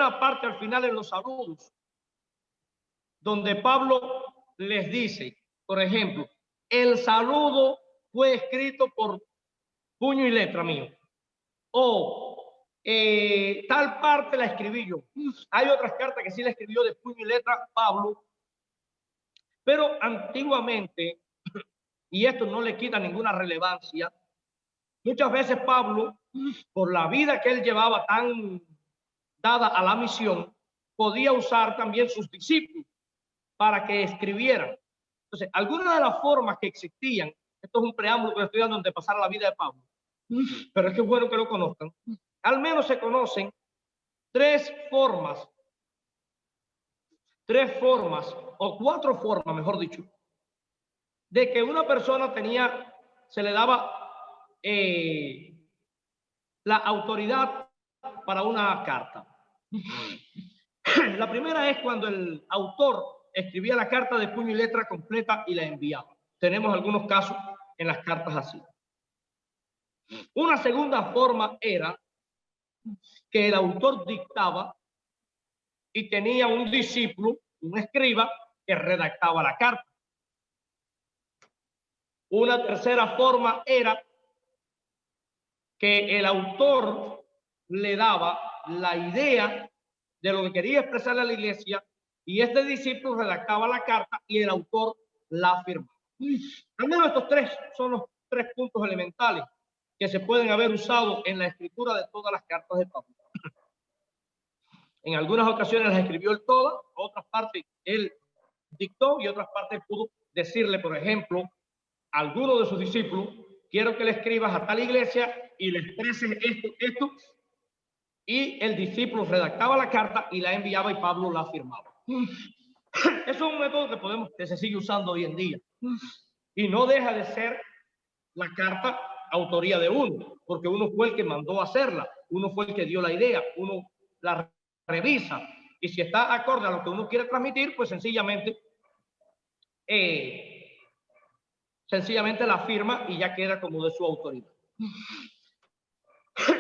una parte al final en los saludos, donde Pablo les dice, por ejemplo, el saludo fue escrito por puño y letra mío, o tal parte la escribí yo. Hay otras cartas que sí la escribió de puño y letra Pablo, pero antiguamente, y esto no le quita ninguna relevancia, muchas veces Pablo, por la vida que él llevaba tan dada a la misión, podía usar también sus discípulos para que escribieran. Entonces, algunas de las formas que existían, esto es un preámbulo que estoy dando antes de pasar a la vida de Pablo, pero es que es bueno que lo conozcan. Al menos se conocen tres formas o cuatro formas, mejor dicho, de que una persona se le daba la autoridad para una carta. La primera es cuando el autor escribía la carta de puño y letra completa y la enviaba. Tenemos algunos casos en las cartas así. Una segunda forma era que el autor dictaba y tenía un discípulo, un escriba, que redactaba la carta. Una tercera forma era que el autor le daba la idea de lo que quería expresarle a la iglesia y este discípulo redactaba la carta y el autor la firmaba. Al menos estos tres son los tres puntos elementales que se pueden haber usado en la escritura de todas las cartas de Pablo. En algunas ocasiones las escribió él todas, otras partes él dictó y otras partes pudo decirle, por ejemplo, a alguno de sus discípulos, quiero que le escribas a tal iglesia y le expreses esto, y el discípulo redactaba la carta y la enviaba y Pablo la firmaba. Eso es un método que se sigue usando hoy en día y no deja de ser la carta autoría de uno, porque uno fue el que mandó a hacerla, uno fue el que dio la idea, uno la revisa y si está acorde a lo que uno quiere transmitir, pues sencillamente la firma y ya queda como de su autoridad.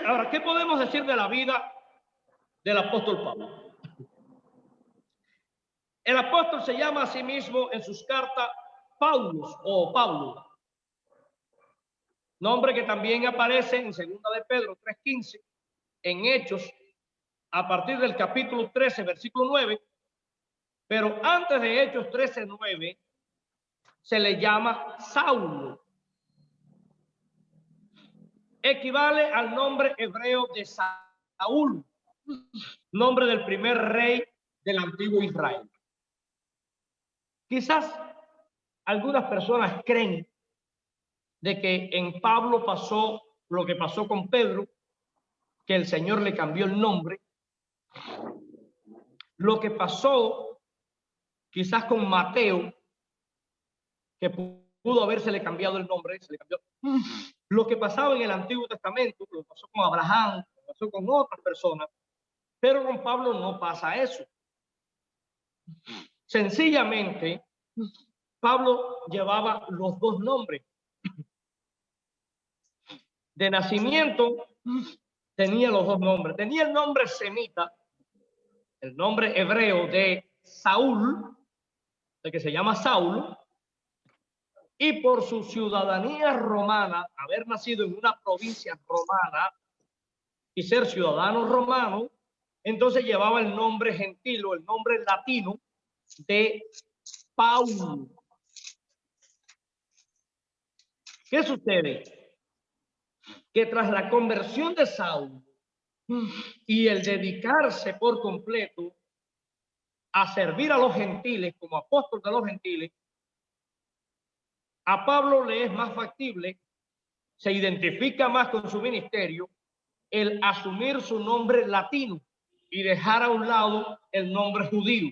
Ahora, ¿qué podemos decir de la vida del apóstol Pablo? El apóstol se llama a sí mismo en sus cartas Paulus o Pablo, nombre que también aparece en 2 de Pedro 3:15, en Hechos, a partir del capítulo 13, versículo 9, pero antes de Hechos 13:9 se le llama Saulo. Equivale al nombre hebreo de Saúl, nombre del primer rey del antiguo Israel. Quizás algunas personas creen de que en Pablo pasó lo que pasó con Pedro, que el Señor le cambió el nombre. Lo que pasó quizás con Mateo, que pudo habérsele cambiado el nombre, se le cambió. Lo que pasaba en el Antiguo Testamento, lo que pasó con Abraham, lo que pasó con otras personas, pero con Pablo no pasa eso. Sencillamente, Pablo llevaba los dos nombres. De nacimiento tenía los dos nombres. Tenía el nombre semita, el nombre hebreo de Saúl, el que se llama Saulo, y por su ciudadanía romana, haber nacido en una provincia romana y ser ciudadano romano, entonces llevaba el nombre gentil o el nombre latino de Paulo. ¿Qué sucede? Que tras la conversión de Saulo y el dedicarse por completo a servir a los gentiles como apóstol de los gentiles, a Pablo le es más factible, se identifica más con su ministerio, el asumir su nombre latino y dejar a un lado el nombre judío,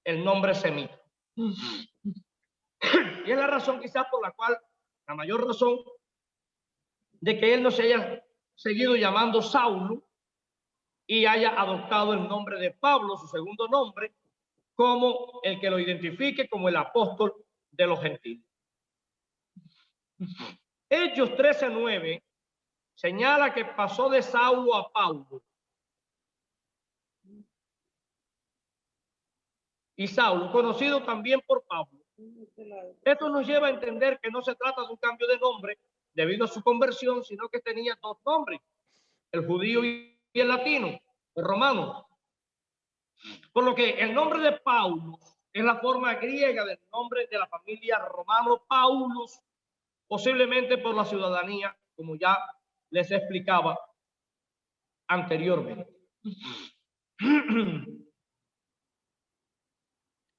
el nombre semita. Y es la razón quizás por la cual, la mayor razón de que él no se haya seguido llamando Saulo y haya adoptado el nombre de Pablo, su segundo nombre, como el que lo identifique como el apóstol de los gentiles. Hechos 13:9 señala que pasó de Saulo a Paulo. y Saulo, conocido también por Pablo. Esto nos lleva a entender que no se trata de un cambio de nombre debido a su conversión, sino que tenía dos nombres, el judío y el latino, el romano. Por lo que el nombre de Paulo es la forma griega del nombre de la familia romano Paulus, posiblemente por la ciudadanía, como ya les explicaba anteriormente.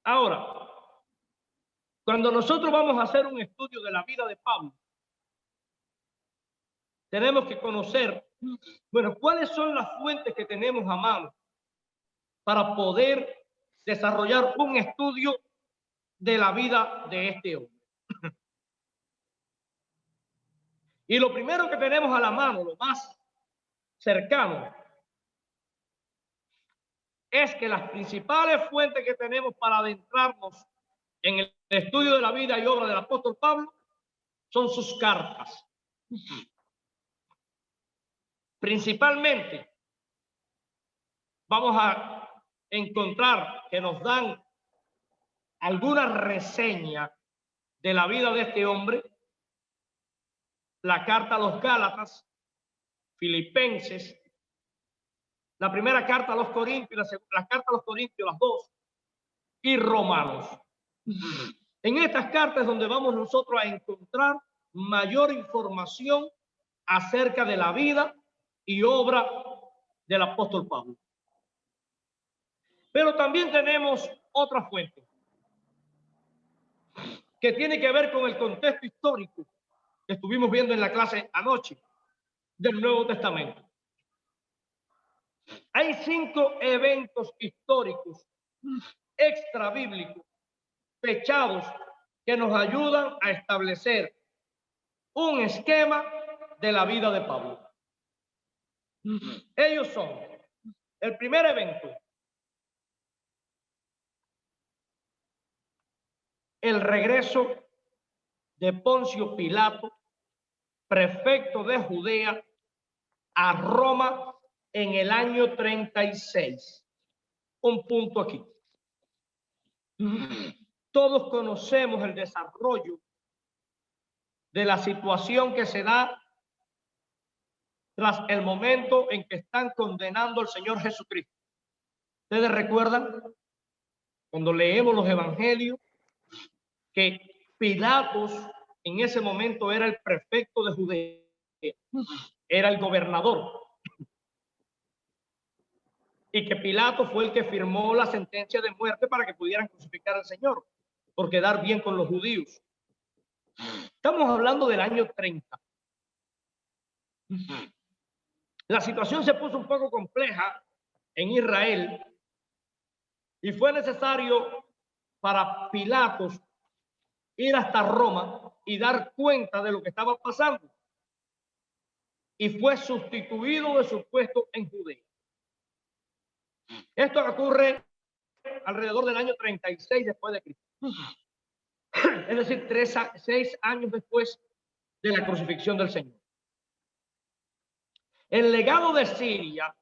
Ahora, cuando nosotros vamos a hacer un estudio de la vida de Pablo, tenemos que conocer, bueno, cuáles son las fuentes que tenemos a mano para poder desarrollar un estudio de la vida de este hombre. Y lo primero que tenemos a la mano, lo más cercano, es que las principales fuentes que tenemos para adentrarnos en el estudio de la vida y obra del apóstol Pablo son sus cartas. Principalmente, vamos a encontrar que nos dan alguna reseña de la vida de este hombre, la carta a los Gálatas, Filipenses, la primera carta a los Corintios, la carta a los Corintios, las dos, y Romanos. En estas cartas es donde vamos nosotros a encontrar mayor información acerca de la vida y obra del apóstol Pablo. Pero también tenemos otra fuente que tiene que ver con el contexto histórico que estuvimos viendo en la clase anoche del Nuevo Testamento. Hay 5 eventos históricos extra bíblicos fechados que nos ayudan a establecer un esquema de la vida de Pablo. Ellos son: el primer evento, el regreso de Poncio Pilato, prefecto de Judea, a Roma en el año 36. Un punto aquí. Todos conocemos el desarrollo de la situación que se da tras el momento en que están condenando al Señor Jesucristo. ¿Ustedes recuerdan cuando leemos los evangelios que Pilatos en ese momento era el prefecto de Judea, era el gobernador, y que Pilato fue el que firmó la sentencia de muerte para que pudieran crucificar al Señor por quedar bien con los judíos? Estamos hablando del año 30. La situación se puso un poco compleja en Israel y fue necesario para Pilatos ir hasta Roma y dar cuenta de lo que estaba pasando. Y fue sustituido de su puesto en Judea. Esto ocurre alrededor del año 36 después de Cristo. Es decir, 6 años después de la crucifixión del Señor. El legado de Siria,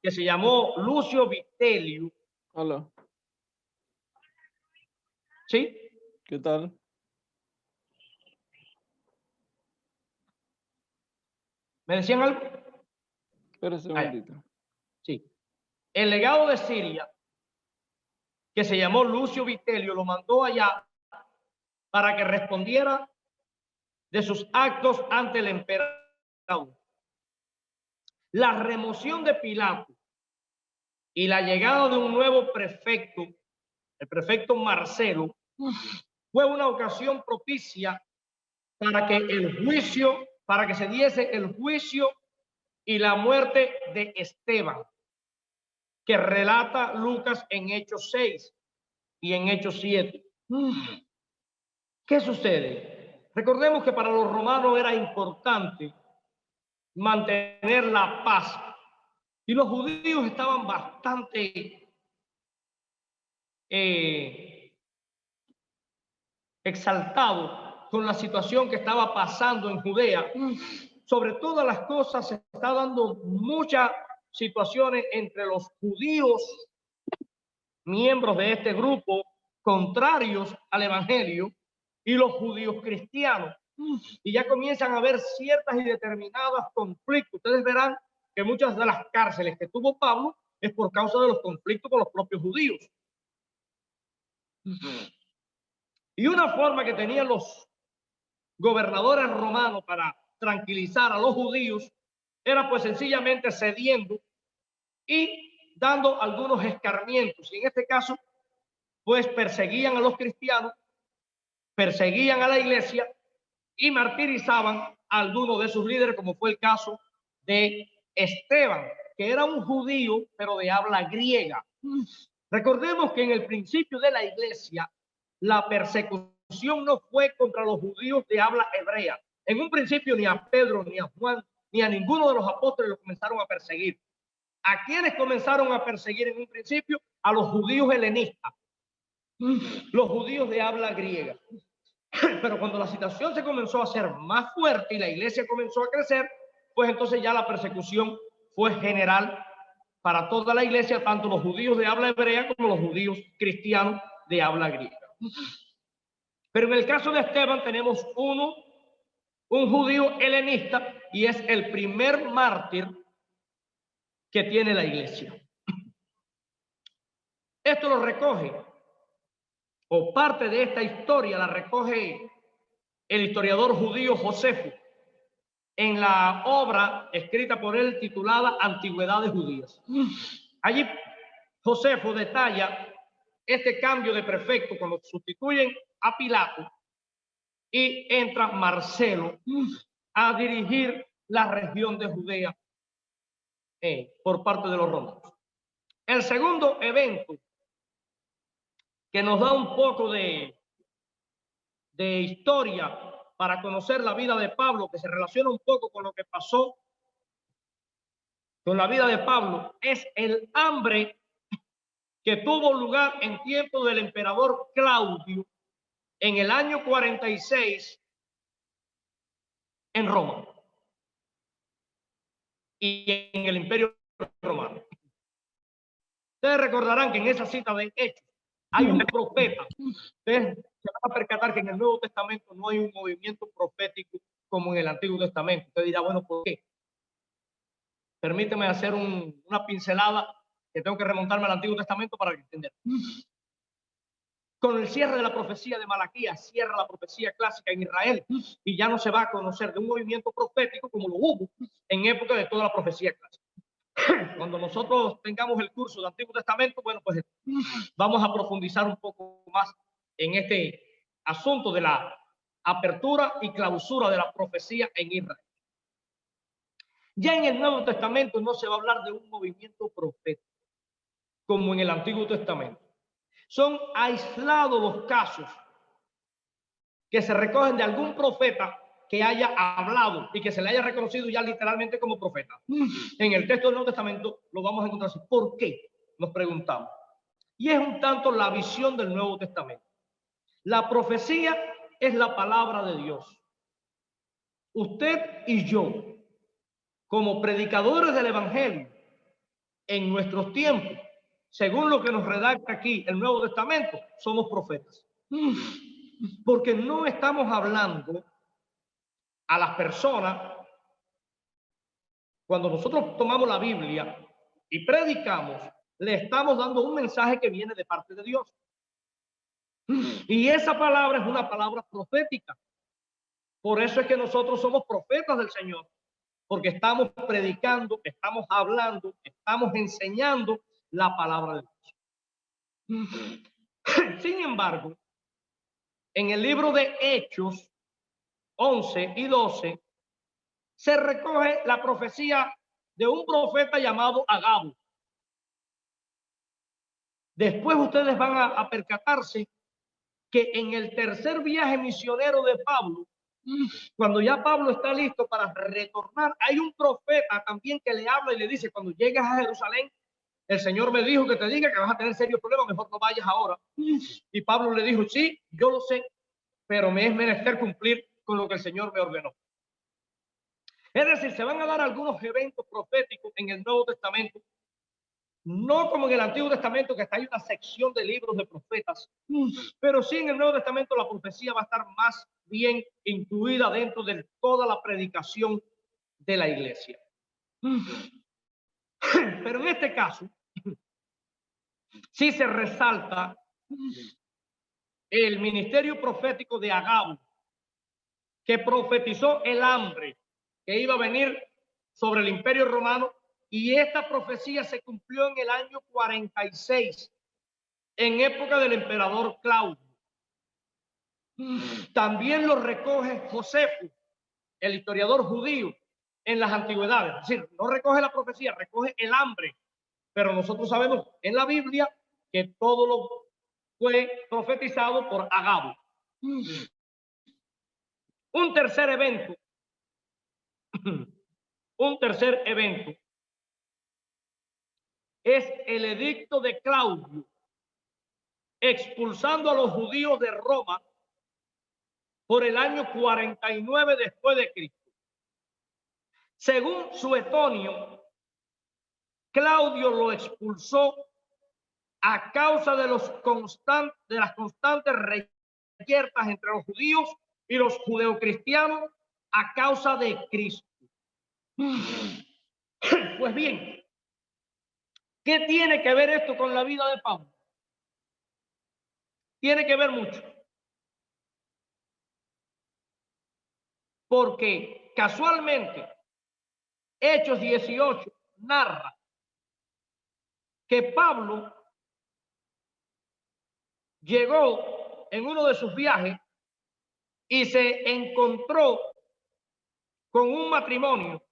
que se llamó Lucio Vitelio. Hola. ¿Sí? ¿Qué tal? ¿Me decían algo? Espérese un momentito. Sí. El legado de Siria, que se llamó Lucio Vitelio, lo mandó allá para que respondiera de sus actos ante el emperador. La remoción de Pilato y la llegada de un nuevo prefecto, el prefecto Marcelo, fue una ocasión propicia para que se diese el juicio y la muerte de Esteban, que relata Lucas en Hechos 6 y en Hechos 7. ¿Qué sucede? Recordemos que para los romanos era importante mantener la paz y los judíos estaban bastante exaltados con la situación que estaba pasando en Judea. Sobre todas las cosas se está dando muchas situaciones entre los judíos miembros de este grupo contrarios al evangelio y los judíos cristianos. Y ya comienzan a haber ciertas y determinadas conflictos. Ustedes verán que muchas de las cárceles que tuvo Pablo es por causa de los conflictos con los propios judíos. Y una forma que tenían los gobernadores romanos para tranquilizar a los judíos era pues sencillamente cediendo y dando algunos escarmientos. Y en este caso, pues perseguían a los cristianos, perseguían a la iglesia y martirizaban a algunos de sus líderes, como fue el caso de Esteban, que era un judío, pero de habla griega. Recordemos que en el principio de la iglesia, la persecución no fue contra los judíos de habla hebrea. En un principio ni a Pedro, ni a Juan, ni a ninguno de los apóstoles los comenzaron a perseguir. ¿A quiénes comenzaron a perseguir en un principio? A los judíos helenistas, los judíos de habla griega. Pero cuando la situación se comenzó a hacer más fuerte y la iglesia comenzó a crecer, pues entonces ya la persecución fue general para toda la iglesia, tanto los judíos de habla hebrea como los judíos cristianos de habla griega. Pero en el caso de Esteban tenemos un judío helenista, y es el primer mártir que tiene la iglesia. Esto lo recoge, o parte de esta historia la recoge el historiador judío Josefo en la obra escrita por él titulada Antigüedades Judías. Allí Josefo detalla este cambio de prefecto cuando sustituyen a Pilato y entra Marcelo a dirigir la región de Judea por parte de los romanos. El segundo evento que nos da un poco de historia para conocer la vida de Pablo, que se relaciona un poco con lo que pasó con la vida de Pablo, es el hambre que tuvo lugar en tiempo del emperador Claudio en el año 46 en Roma y en el Imperio Romano. Ustedes recordarán que en esa cita de Hechos hay un profeta. Ustedes se van a percatar que en el Nuevo Testamento no hay un movimiento profético como en el Antiguo Testamento. Usted dirá, bueno, ¿por qué? Permíteme hacer una pincelada, que tengo que remontarme al Antiguo Testamento para entender. Con el cierre de la profecía de Malaquías, cierra la profecía clásica en Israel, y ya no se va a conocer de un movimiento profético como lo hubo en época de toda la profecía clásica. Cuando nosotros tengamos el curso del Antiguo Testamento, bueno, pues vamos a profundizar un poco más en este asunto de la apertura y clausura de la profecía en Israel. Ya en el Nuevo Testamento no se va a hablar de un movimiento profético como en el Antiguo Testamento. Son aislados los casos que se recogen de algún profeta que haya hablado y que se le haya reconocido ya literalmente como profeta. En el texto del Nuevo Testamento lo vamos a encontrar así. ¿Por qué? Nos preguntamos. Y es un tanto la visión del Nuevo Testamento. La profecía es la palabra de Dios. Usted y yo, como predicadores del Evangelio, en nuestros tiempos, según lo que nos redacta aquí el Nuevo Testamento, somos profetas. Porque no estamos hablando a las personas. Cuando nosotros tomamos la Biblia y predicamos, le estamos dando un mensaje que viene de parte de Dios. Y esa palabra es una palabra profética. Por eso es que nosotros somos profetas del Señor, porque estamos predicando, estamos hablando, estamos enseñando la palabra de Dios. Sin embargo, en el libro de Hechos 11 y 12 se recoge la profecía de un profeta llamado Agabo. Después ustedes van a percatarse que en el tercer viaje misionero de Pablo, cuando ya Pablo está listo para retornar, hay un profeta también que le habla y le dice, cuando llegues a Jerusalén, el Señor me dijo que te diga que vas a tener serios problemas, mejor no vayas ahora. Y Pablo le dijo, sí, yo lo sé, pero me es menester cumplir con lo que el Señor me ordenó. Es decir, se van a dar algunos eventos proféticos en el Nuevo Testamento No como en el Antiguo Testamento, que está ahí una sección de libros de profetas, pero sí en el Nuevo Testamento la profecía va a estar más bien incluida dentro de toda la predicación de la iglesia. Pero en este caso, sí se resalta el ministerio profético de Agabo, que profetizó el hambre que iba a venir sobre el Imperio Romano, y esta profecía se cumplió en el año 46, en época del emperador Claudio. También lo recoge Josefo, el historiador judío, en las antigüedades. Es decir, no recoge la profecía, recoge el hambre. Pero nosotros sabemos en la Biblia que todo lo fue profetizado por Agabo. Un tercer evento es el edicto de Claudio, expulsando a los judíos de Roma por el año 49 después de Cristo. Según Suetonio, Claudio lo expulsó a causa de las constantes reyertas entre los judíos y los judeocristianos a causa de Cristo. Pues bien, ¿qué tiene que ver esto con la vida de Pablo? Tiene que ver mucho. Porque casualmente Hechos 18 narra que Pablo llegó en uno de sus viajes y se encontró con un matrimonio,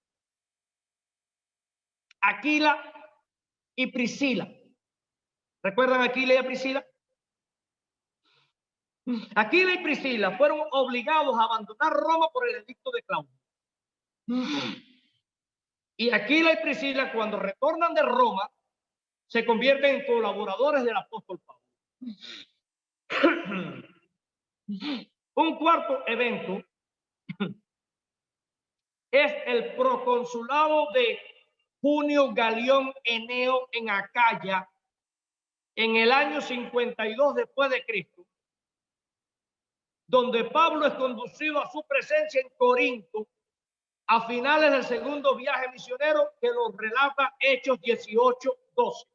Aquila y Priscila. ¿Recuerdan Aquila y a Priscila? Aquila y Priscila fueron obligados a abandonar Roma por el edicto de Claudio. Y Aquila y Priscila, cuando retornan de Roma, se convierten en colaboradores del apóstol Pablo. Un cuarto evento es el proconsulado de Junio Galión Eneo en Acaya en el año 52 después de Cristo, donde Pablo es conducido a su presencia en Corinto a finales del segundo viaje misionero, que nos relata Hechos 18:12.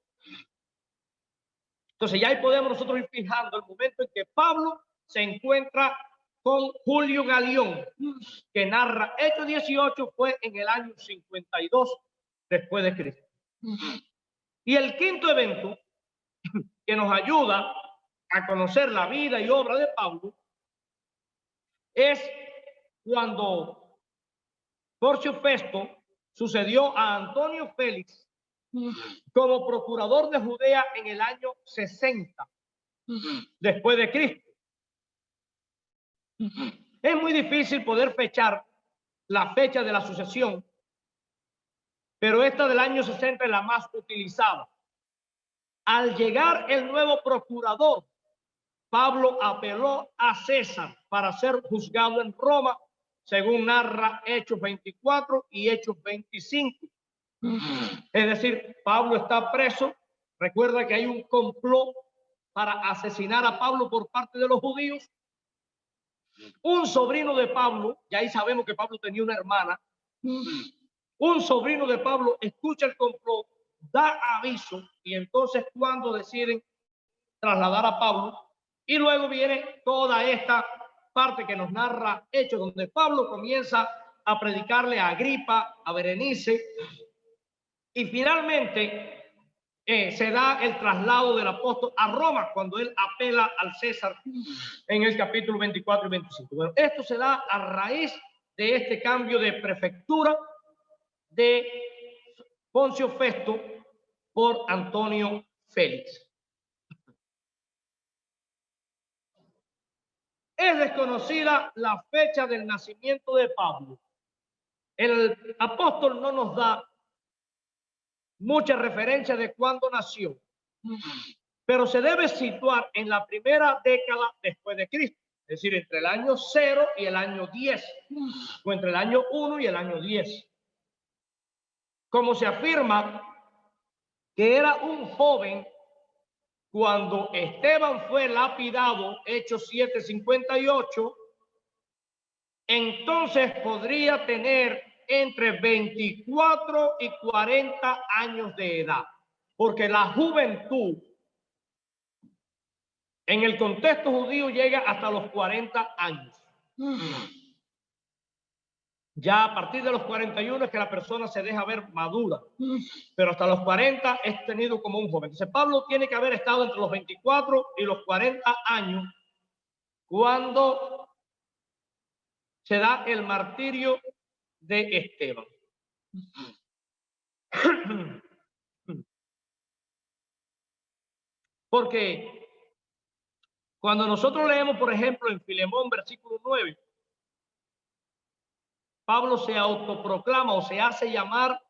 Entonces ya ahí podemos nosotros ir fijando el momento en que Pablo se encuentra con Julio Galión, que narra Hechos 18 fue en el año 52 después de Cristo. Y el quinto evento que nos ayuda a conocer la vida y obra de Pablo es cuando Porcio Festo sucedió a Antonio Félix como procurador de Judea en el año 60 después de Cristo. Es muy difícil poder fechar la fecha de la sucesión, pero esta del año 60 es la más utilizada. Al llegar el nuevo procurador, Pablo apeló a César para ser juzgado en Roma, según narra Hechos 24 y Hechos 25. Es decir, Pablo está preso. Recuerda que hay un complot para asesinar a Pablo por parte de los judíos. Un sobrino de Pablo, y ahí sabemos que Pablo tenía una hermana, un sobrino de Pablo escucha el complot, da aviso, y entonces cuando deciden trasladar a Pablo, y luego viene toda esta parte que nos narra Hechos, donde Pablo comienza a predicarle a Agripa, a Berenice, y finalmente se da el traslado del apóstol a Roma cuando él apela al César en el capítulo 24 y 25. Bueno, esto se da a raíz de este cambio de prefectura de Poncio Festo por Antonio Félix. Es desconocida la fecha del nacimiento de Pablo. El apóstol no nos da mucha referencia de cuándo nació, pero se debe situar en la primera década después de Cristo, es decir, entre el año 0 y el año 10, o entre el año 1 y el año 10. Como se afirma que era un joven cuando Esteban fue lapidado, Hechos 7:58, entonces podría tener entre 24 y 40 años de edad, porque la juventud en el contexto judío llega hasta los 40 años. Ya a partir de los 41 es que la persona se deja ver madura, pero hasta los 40 es tenido como un joven. Entonces Pablo tiene que haber estado entre los 24 y los 40 años cuando se da el martirio de Esteban. Porque cuando nosotros leemos, por ejemplo, en Filemón, versículo 9, Pablo se autoproclama o se hace llamar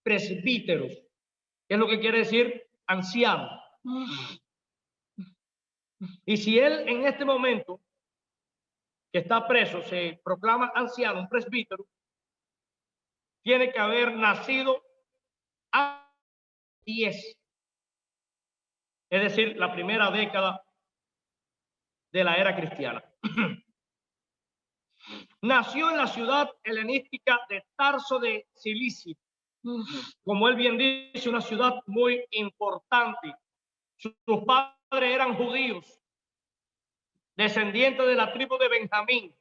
presbíteros, que es lo que quiere decir anciano. Y si él en este momento que está preso se proclama anciano, un presbítero, tiene que haber nacido a 10, es decir, la primera década de la era cristiana. Nació en la ciudad helenística de Tarso de Cilicia, como él bien dice, una ciudad muy importante. Sus padres eran judíos, descendientes de la tribu de Benjamín.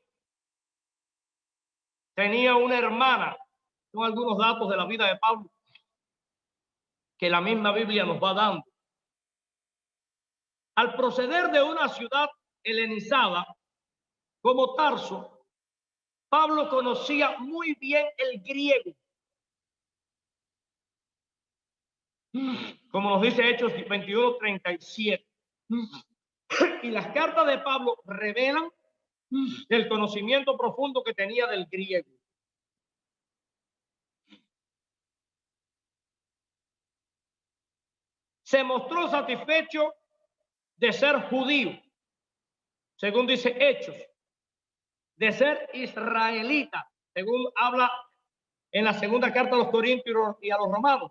Tenía una hermana. Son algunos datos de la vida de Pablo que la misma Biblia nos va dando. Al proceder de una ciudad helenizada como Tarso, Pablo conocía muy bien el griego. Como nos dice Hechos 21:37. Y las cartas de Pablo revelan el conocimiento profundo que tenía del griego. Se mostró satisfecho de ser judío, según dice Hechos, de ser israelita, según habla en la segunda carta a los Corintios y a los Romanos.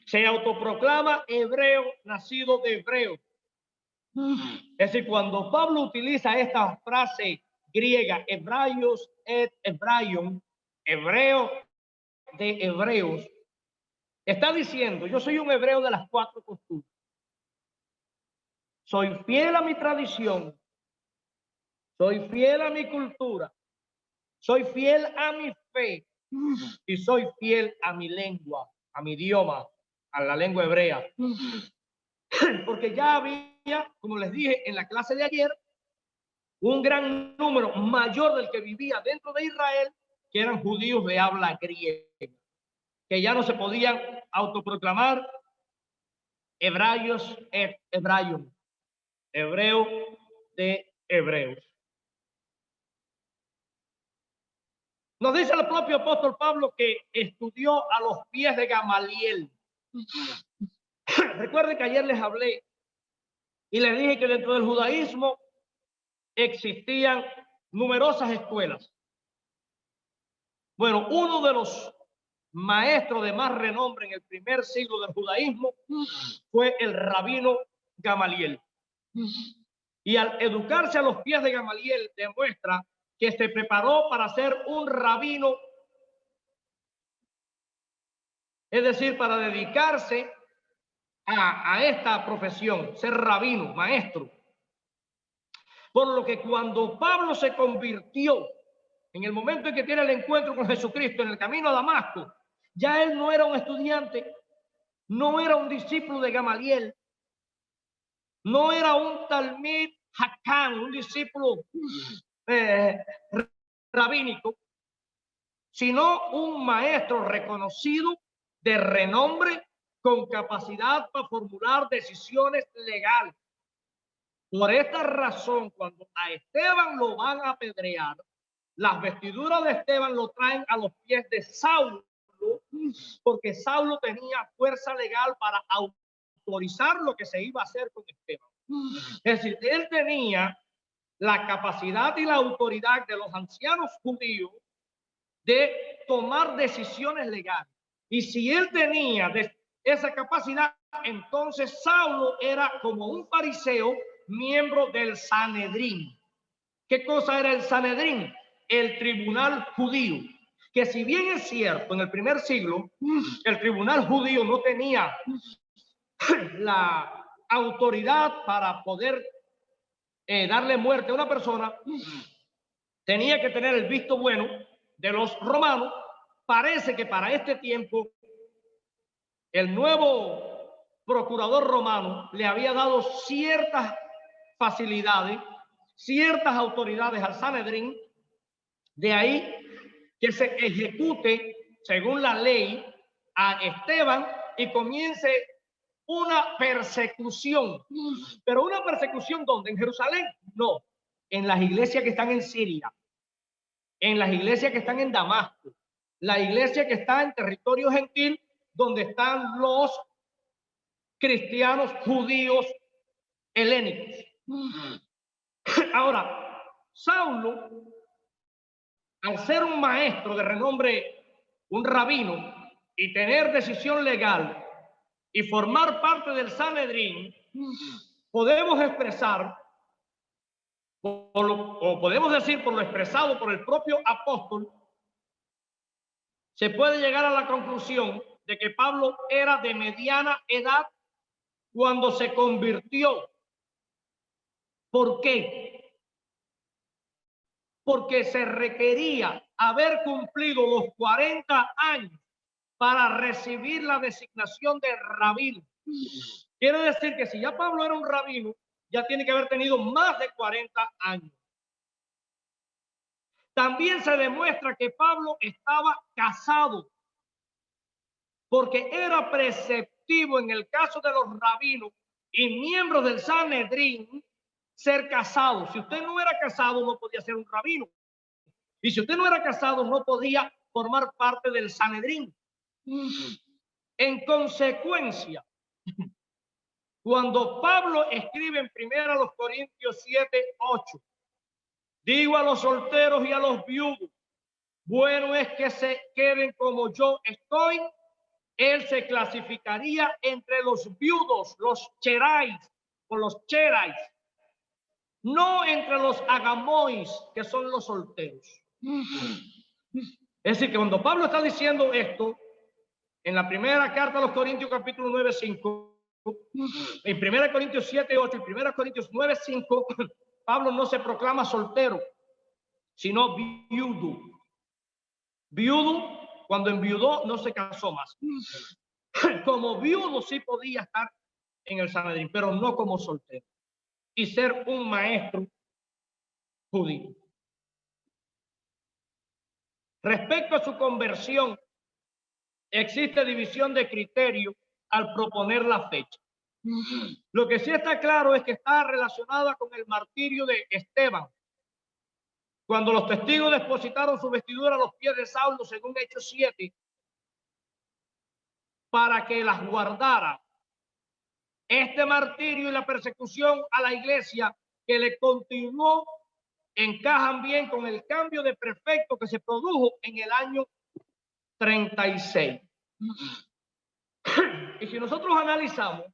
Se autoproclama hebreo, nacido de hebreo. Es decir, cuando Pablo utiliza esta frase griega, hebraios et hebraion, hebreo de hebreos, está diciendo, yo soy un hebreo de las 4 costumbres. Soy fiel a mi tradición, soy fiel a mi cultura, soy fiel a mi fe y soy fiel a mi lengua, a mi idioma, a la lengua hebrea. Porque ya había, como les dije en la clase de ayer, un gran número mayor del que vivía dentro de Israel, que eran judíos de habla griega, que ya no se podían autoproclamar hebraios et hebraium, hebreo de hebreos. Nos dice el propio apóstol Pablo que estudió a los pies de Gamaliel. Recuerden que ayer les hablé y les dije que dentro del judaísmo existían numerosas escuelas. Bueno, uno de los maestros de más renombre en el primer siglo del judaísmo fue el rabino Gamaliel. Y al educarse a los pies de Gamaliel demuestra que se preparó para ser un rabino, es decir, para dedicarse a esta profesión, ser rabino, maestro. Por lo que cuando Pablo se convirtió, en el momento en que tiene el encuentro con Jesucristo en el camino a Damasco, ya él no era un estudiante, no era un discípulo de Gamaliel, no era un Talmid Hakam, un discípulo rabínico, sino un maestro reconocido de renombre con capacidad para formular decisiones legales. Por esta razón, cuando a Esteban lo van a apedrear, las vestiduras de Esteban lo traen a los pies de Saulo, porque Saulo tenía fuerza legal para autorizar lo que se iba a hacer con Esteban. Es decir, él tenía la capacidad y la autoridad de los ancianos judíos de tomar decisiones legales. Y si él tenía esa capacidad, entonces Saulo era como un fariseo, miembro del Sanedrín. ¿Qué cosa era el Sanedrín? El tribunal judío. Que si bien es cierto, en el primer siglo, el tribunal judío no tenía la autoridad para poder darle muerte a una persona, tenía que tener el visto bueno de los romanos. Parece que para este tiempo el nuevo procurador romano le había dado ciertas facilidades, ciertas autoridades al Sanedrín, de ahí que se ejecute según la ley a Esteban y comience una persecución. Pero una persecución ¿dónde? ¿En Jerusalén? No, en las iglesias que están en Siria, en las iglesias que están en Damasco, la iglesia que está en territorio gentil, donde están los cristianos judíos helénicos. Ahora, Saulo, al ser un maestro de renombre, un rabino, y tener decisión legal y formar parte del Sanedrín, podemos expresar, o podemos decir por lo expresado por el propio apóstol, se puede llegar a la conclusión de que Pablo era de mediana edad cuando se convirtió. ¿Por qué? Porque se requería haber cumplido los 40 años para recibir la designación de rabino. Quiere decir que si ya Pablo era un rabino, ya tiene que haber tenido más de 40 años. También se demuestra que Pablo estaba casado, porque era preceptivo en el caso de los rabinos y miembros del Sanedrín ser casado. Si usted no era casado, no podía ser un rabino. Y si usted no era casado, no podía formar parte del Sanedrín. En consecuencia, cuando Pablo escribe en 1 Corintios 7:8, digo a los solteros y a los viudos, bueno es que se queden como yo estoy. Él se clasificaría entre los viudos, los cherais o los cherais, no entre los agamois, que son los solteros. Es decir, que cuando Pablo está diciendo esto, en la primera carta a los Corintios, capítulo 9:5, en 1 Corintios 7:8 y 1 Corintios 9:5, Pablo no se proclama soltero, sino viudo. Viudo, cuando enviudó, no se casó más. Como viudo sí podía estar en el Sanedrín, pero no como soltero y ser un maestro judío. Respecto a su conversión, existe división de criterio al proponer la fecha. Lo que sí está claro es que está relacionada con el martirio de Esteban, cuando los testigos depositaron su vestidura a los pies de Saulo, según Hechos 7, para que las guardara. Este martirio y la persecución a la iglesia que le continuó encajan bien con el cambio de prefecto que se produjo en el año 36. Y si nosotros analizamos,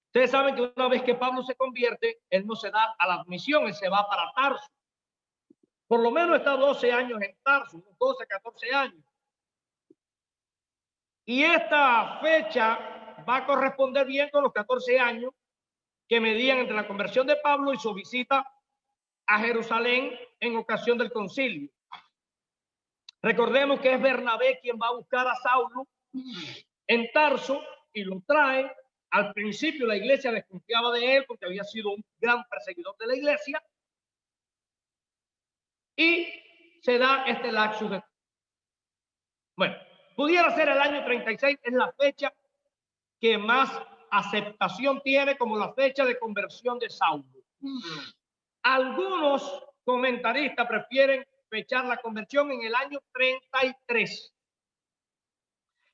ustedes saben que una vez que Pablo se convierte, él no se da a la misión, él se va para Tarso. Por lo menos está 12 años en Tarso, 12, 14 años. Y esta fecha va a corresponder bien con los 14 años que medían entre la conversión de Pablo y su visita a Jerusalén en ocasión del concilio. Recordemos que es Bernabé quien va a buscar a Saulo en Tarso y lo trae. Al principio la iglesia desconfiaba de él porque había sido un gran perseguidor de la iglesia. Y se da este lapsus de... Bueno, pudiera ser el año 36, es la fecha que más aceptación tiene como la fecha de conversión de Saulo. Algunos comentaristas prefieren fechar la conversión en el año 33.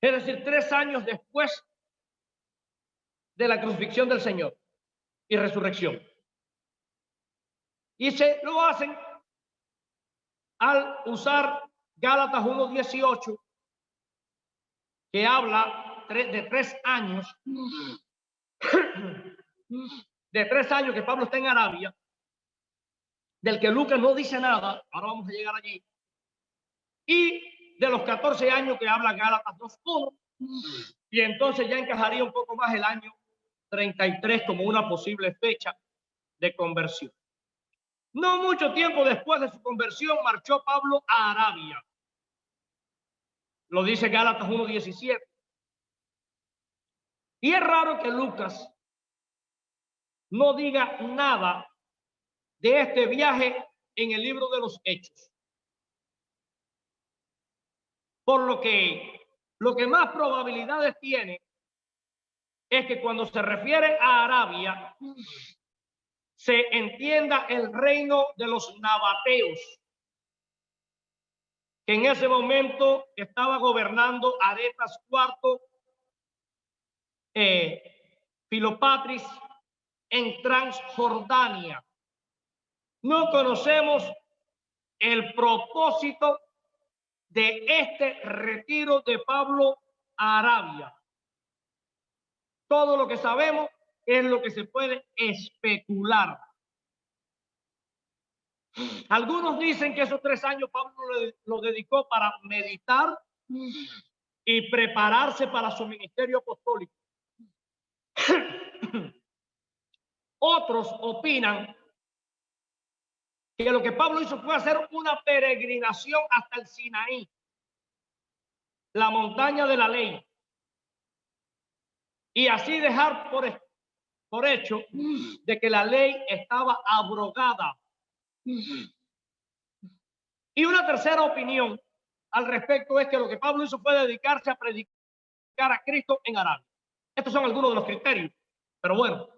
Es decir, 3 años después de la crucifixión del Señor y resurrección. Y se lo hacen al usar Gálatas 1:18, que habla de 3 años, de 3 años que Pablo está en Arabia, del que Lucas no dice nada, ahora vamos a llegar allí, y de los 14 años que habla Gálatas 2:1, y entonces ya encajaría un poco más el año 33 como una posible fecha de conversión. No mucho tiempo después de su conversión marchó Pablo a Arabia. Lo dice Gálatas 1:17. Y es raro que Lucas no diga nada de este viaje en el libro de los Hechos. Por lo que más probabilidades tiene es que cuando se refiere a Arabia se entienda el reino de los nabateos, que en ese momento estaba gobernando Aretas IV, Filopatris en Transjordania. No conocemos el propósito de este retiro de Pablo a Arabia. Todo lo que sabemos es lo que se puede especular. Algunos dicen que esos 3 años Pablo lo dedicó para meditar y prepararse para su ministerio apostólico. Otros opinan que lo que Pablo hizo fue hacer una peregrinación hasta el Sinaí, la montaña de la ley, y así dejar por hecho de que la ley estaba abrogada. Y una tercera opinión al respecto es que lo que Pablo hizo fue dedicarse a predicar a Cristo en Arabia. Estos son algunos de los criterios, pero bueno,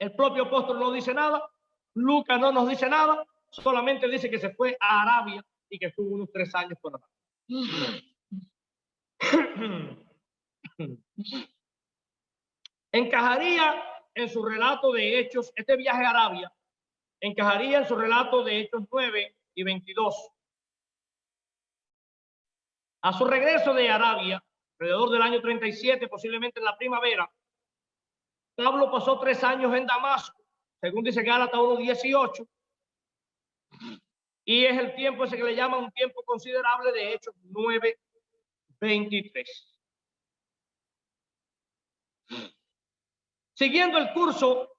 el propio apóstol no dice nada, Lucas no nos dice nada, solamente dice que se fue a Arabia y que estuvo unos 3 años por allá. Encajaría en su relato de Hechos, este viaje a Arabia, encajaría en su relato de Hechos 9 y 22. A su regreso de Arabia, alrededor del año 37, posiblemente en la primavera, Pablo pasó 3 años en Damasco, según dice Gálatas 1:18, y es el tiempo ese que le llaman un tiempo considerable de Hechos 9:23. Siguiendo el curso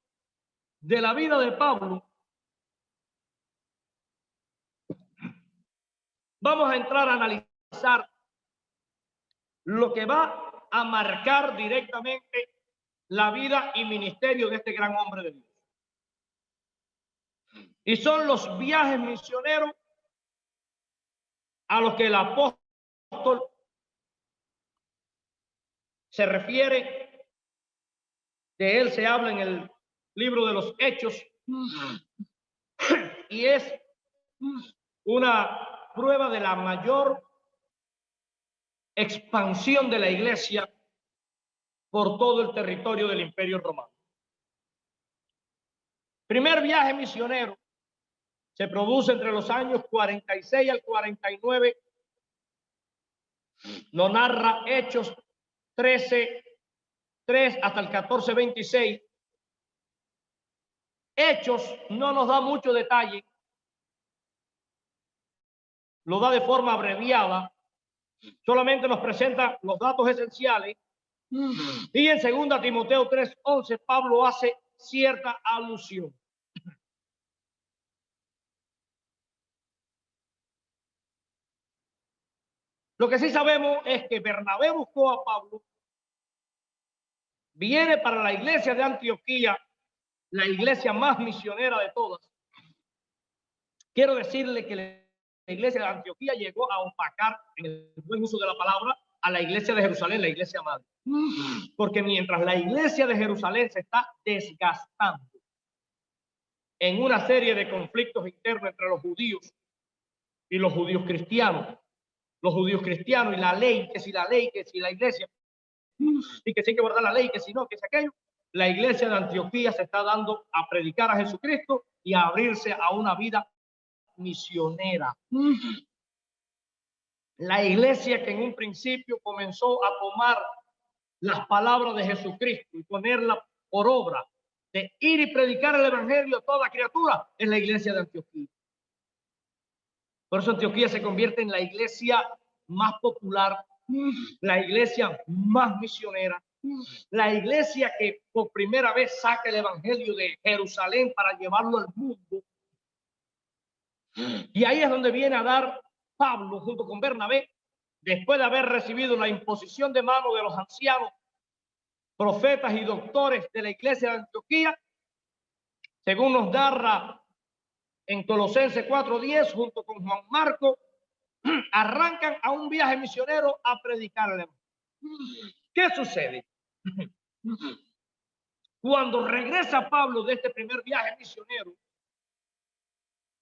de la vida de Pablo, vamos a entrar a analizar lo que va a marcar directamente la vida y ministerio de este gran hombre de Dios. Y son los viajes misioneros a los que el apóstol se refiere. De él se habla en el libro de los Hechos y es una prueba de la mayor expansión de la iglesia por todo el territorio del Imperio Romano. Primer viaje misionero se produce entre los años 46 al 49. Lo narra Hechos 13:3 hasta el 14:26. Hechos no nos da mucho detalle, lo da de forma abreviada, solamente nos presenta los datos esenciales. Y en 2 Timoteo 3:11 Pablo hace cierta alusión. Lo que sí sabemos es que Bernabé buscó a Pablo, viene para la iglesia de Antioquía, la iglesia más misionera de todas. Quiero decirle que la iglesia de Antioquía llegó a opacar, en el buen uso de la palabra, a la iglesia de Jerusalén, la iglesia madre. Porque mientras la iglesia de Jerusalén se está desgastando en una serie de conflictos internos entre los judíos y los judíos cristianos y la ley, que si la iglesia, y que si hay que guardar la ley, que si no, que si aquello, la iglesia de Antioquía se está dando a predicar a Jesucristo y a abrirse a una vida misionera. La iglesia que en un principio comenzó a tomar las palabras de Jesucristo y ponerlas por obra, de ir y predicar el evangelio a toda criatura, es la iglesia de Antioquía. Por eso Antioquía se convierte en la iglesia más popular, la iglesia más misionera, la iglesia que por primera vez saca el evangelio de Jerusalén para llevarlo al mundo. Y ahí es donde viene a dar Pablo junto con Bernabé, después de haber recibido la imposición de mano de los ancianos, profetas y doctores de la iglesia de Antioquía, según nos narra en Colosenses 4:10, junto con Juan Marco, arrancan a un viaje misionero a predicar el evangelio. ¿Qué sucede? Cuando regresa Pablo de este primer viaje misionero,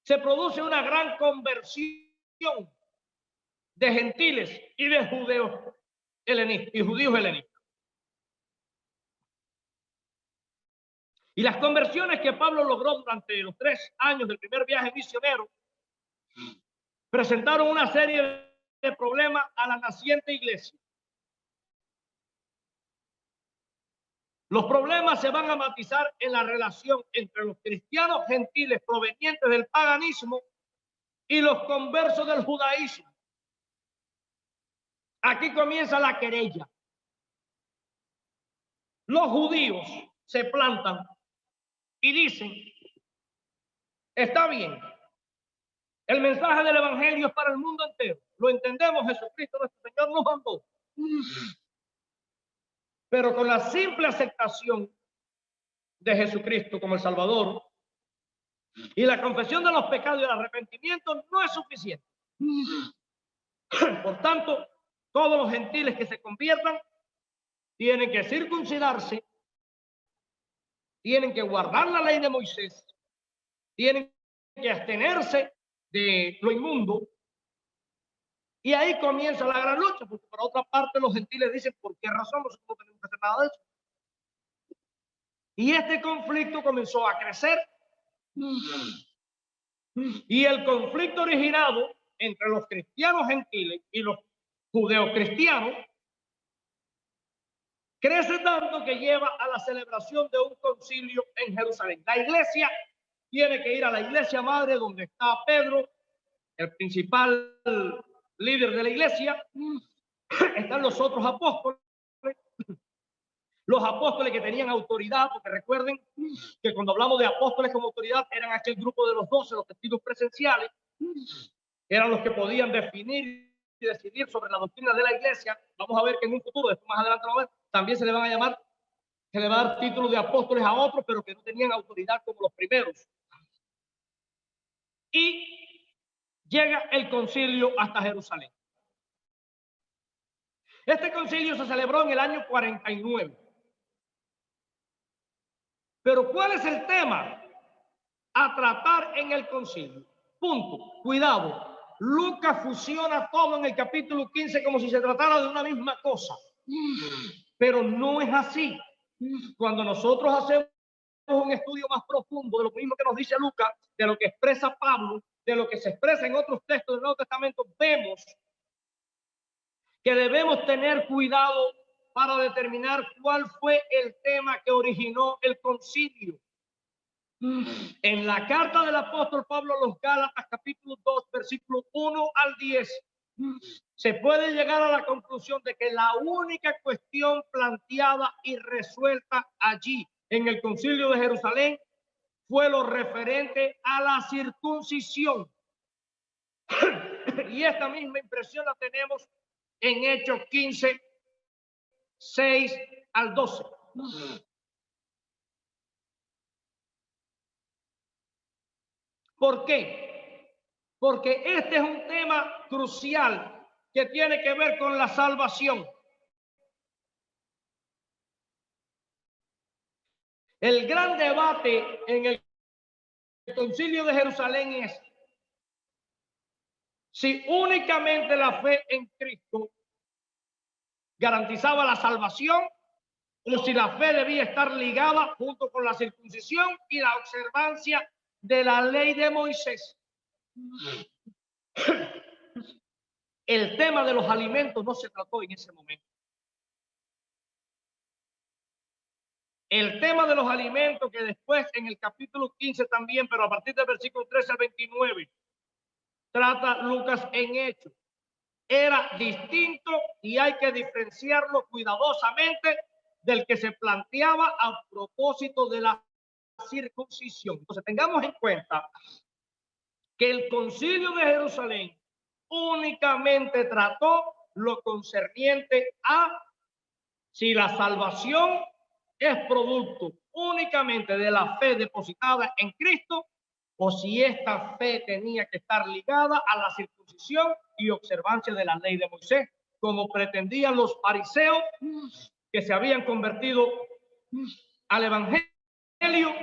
se produce una gran conversión de gentiles y de judíos helenistas. Y las conversiones que Pablo logró durante los 3 años del primer viaje misionero presentaron una serie de problemas a la naciente iglesia. Los problemas se van a matizar en la relación entre los cristianos gentiles provenientes del paganismo y los conversos del judaísmo. Aquí comienza la querella. Los judíos se plantan y dicen: está bien, el mensaje del evangelio es para el mundo entero, lo entendemos, Jesucristo nuestro Señor nos mandó, pero con la simple aceptación de Jesucristo como el Salvador y la confesión de los pecados y el arrepentimiento no es suficiente. Por tanto, todos los gentiles que se conviertan tienen que circuncidarse, tienen que guardar la ley de Moisés, tienen que abstenerse de lo inmundo. Y ahí comienza la gran lucha, porque por otra parte los gentiles dicen: ¿por qué razón nosotros no tenemos que hacer nada de eso? Y este conflicto comenzó a crecer. Y el conflicto originado entre los cristianos gentiles y los judeos cristianos crece tanto que lleva a la celebración de un concilio en Jerusalén. La iglesia tiene que ir a la iglesia madre, donde está Pedro, el principal líder de la iglesia. Están los otros apóstoles, los apóstoles que tenían autoridad, porque recuerden que cuando hablamos de apóstoles como autoridad, eran aquel grupo de los 12, los testigos presenciales, eran los que podían definir y decidir sobre la doctrina de la iglesia. Vamos a ver que en un futuro, después más adelante, también se le van a llamar, se le va a dar títulos de apóstoles a otros, pero que no tenían autoridad como los primeros. Y llega el concilio hasta Jerusalén. Este concilio se celebró en el año 49. Pero ¿cuál es el tema a tratar en el concilio? Punto. Cuidado. Lucas fusiona todo en el capítulo 15 como si se tratara de una misma cosa. Pero no es así. Cuando nosotros hacemos un estudio más profundo de lo mismo que nos dice Lucas, de lo que expresa Pablo, de lo que se expresa en otros textos del Nuevo Testamento, vemos que debemos tener cuidado para determinar cuál fue el tema que originó el concilio. En la carta del apóstol Pablo a los Gálatas, capítulo 2, versículos 1 al 10, se puede llegar a la conclusión de que la única cuestión planteada y resuelta allí en el concilio de Jerusalén fue lo referente a la circuncisión. Y esta misma impresión la tenemos en Hechos 15, 6 al 12. ¿Por qué? Porque este es un tema crucial que tiene que ver con la salvación. El gran debate en el concilio de Jerusalén es si únicamente la fe en Cristo garantizaba la salvación o si la fe debía estar ligada junto con la circuncisión y la observancia de la ley de Moisés. el tema de los alimentos no se trató en ese momento. El tema de los alimentos que después en el capítulo 15 también, pero a partir del versículo 13 al 29, trata Lucas en Hechos, era distinto y hay que diferenciarlo cuidadosamente del que se planteaba a propósito de la circuncisión. Entonces tengamos en cuenta que el Concilio de Jerusalén únicamente trató lo concerniente a si la salvación es producto únicamente de la fe depositada en Cristo o si esta fe tenía que estar ligada a la circuncisión y observancia de la ley de Moisés, como pretendían los fariseos que se habían convertido al evangelio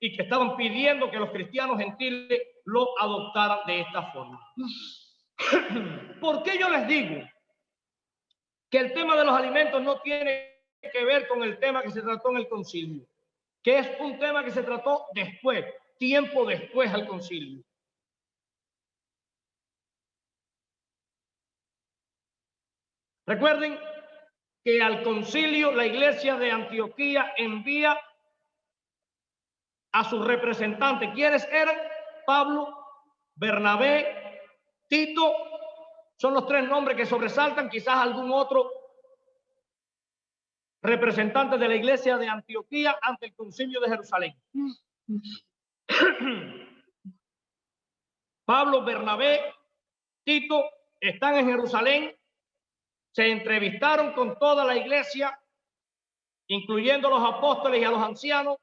y que estaban pidiendo que los cristianos gentiles lo adoptaran de esta forma. ¿Por qué yo les digo que el tema de los alimentos no tiene que ver con el tema que se trató en el concilio? Que es un tema que se trató después, tiempo después al concilio. Recuerden que al concilio la iglesia de Antioquía envía a sus representantes. ¿Quiénes eran? Pablo, Bernabé, Tito. Son los tres nombres que sobresaltan. Quizás algún otro representante de la iglesia de Antioquía ante el concilio de Jerusalén. Pablo, Bernabé, Tito están en Jerusalén. Se entrevistaron con toda la iglesia, incluyendo a los apóstoles y a los ancianos.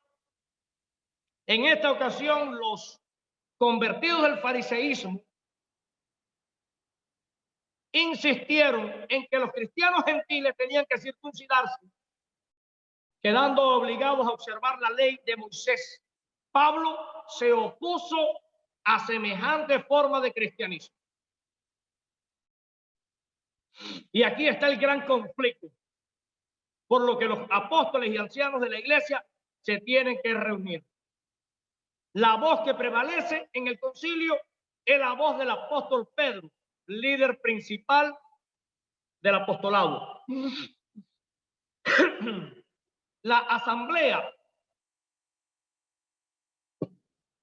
En esta ocasión, los convertidos del fariseísmo insistieron en que los cristianos gentiles tenían que circuncidarse, quedando obligados a observar la ley de Moisés. Pablo se opuso a semejante forma de cristianismo. Y aquí está el gran conflicto, por lo que los apóstoles y ancianos de la iglesia se tienen que reunir. La voz que prevalece en el concilio es la voz del apóstol Pedro, líder principal del apostolado. La asamblea,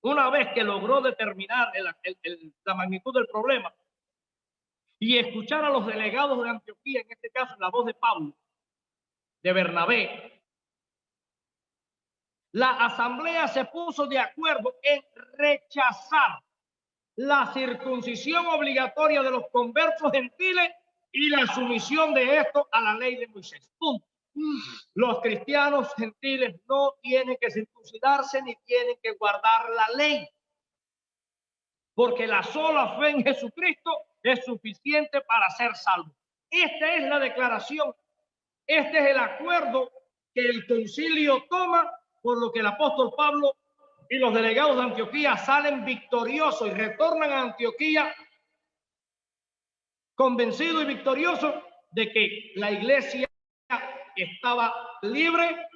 una vez que logró determinar la magnitud del problema y escuchar a los delegados de Antioquía, en este caso la voz de Pablo, de Bernabé, la asamblea se puso de acuerdo en rechazar la circuncisión obligatoria de los conversos gentiles y la sumisión de esto a la ley de Moisés. Punto. Los cristianos gentiles no tienen que circuncidarse ni tienen que guardar la ley, porque la sola fe en Jesucristo es suficiente para ser salvo. Esta es la declaración, este es el acuerdo que el concilio toma, por lo que el apóstol Pablo y los delegados de Antioquía salen victoriosos y retornan a Antioquía convencidos y victoriosos de que la iglesia estaba libre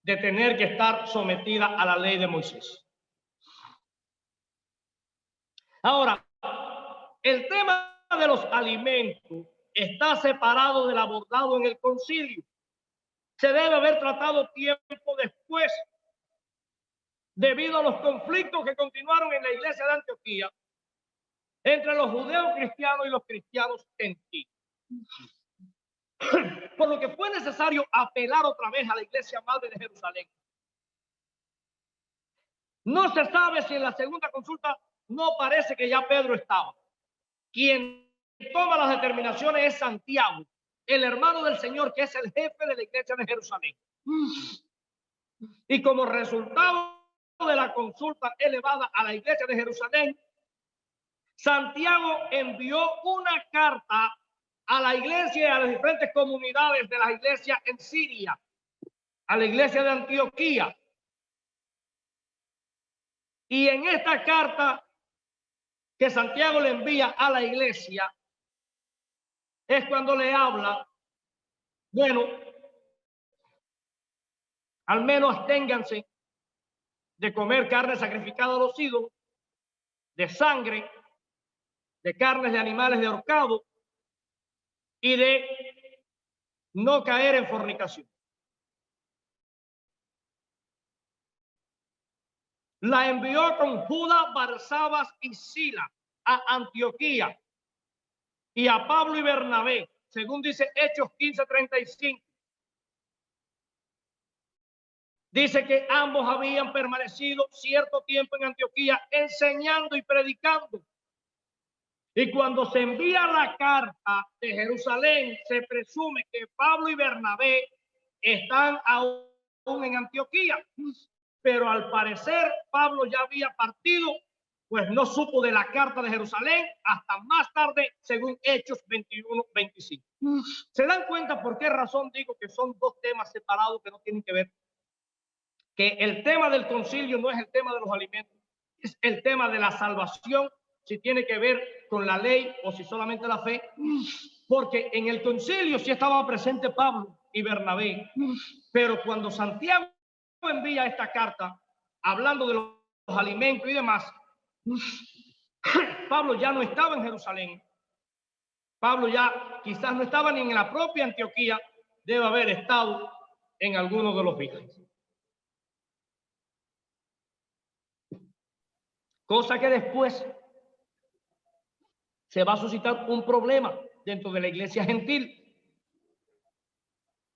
de tener que estar sometida a la ley de Moisés. Ahora, el tema de los alimentos está separado del abordado en el concilio. Se debe haber tratado tiempo después, debido a los conflictos que continuaron en la iglesia de Antioquía entre los judeos cristianos y los cristianos gentiles. Por lo que fue necesario apelar otra vez a la iglesia madre de Jerusalén. No se sabe si en la segunda consulta no parece que ya Pedro estaba. Quien toma las determinaciones es Santiago, el hermano del Señor, que es el jefe de la iglesia de Jerusalén. Y como resultado de la consulta elevada a la iglesia de Jerusalén, Santiago envió una carta a la iglesia y a las diferentes comunidades de la iglesia en Siria, a la iglesia de Antioquía. Y en esta carta que Santiago le envía a la iglesia es cuando le habla, bueno, al menos absténganse de comer carne sacrificada a los ídolos, de sangre, de carnes de animales de ahorcado, y de no caer en fornicación. La envió con Judas, Barsabas y Sila a Antioquía, y a Pablo y Bernabé, según dice Hechos 15:35. Dice que ambos habían permanecido cierto tiempo en Antioquía enseñando y predicando. Y cuando se envía la carta de Jerusalén, se presume que Pablo y Bernabé están aún en Antioquía. Pero al parecer Pablo ya había partido, pues no supo de la carta de Jerusalén hasta más tarde, según Hechos 21:25. ¿Se dan cuenta por qué razón digo que son dos temas separados que no tienen que ver? Que el tema del concilio no es el tema de los alimentos, es el tema de la salvación, si tiene que ver con la ley o si solamente la fe, porque en el concilio sí estaba presente Pablo y Bernabé, pero cuando Santiago envía esta carta hablando de los alimentos y demás, Pablo ya no estaba en Jerusalén, Pablo ya quizás no estaba ni en la propia Antioquía, debe haber estado en alguno de los viajes. Cosa que después se va a suscitar un problema dentro de la iglesia gentil.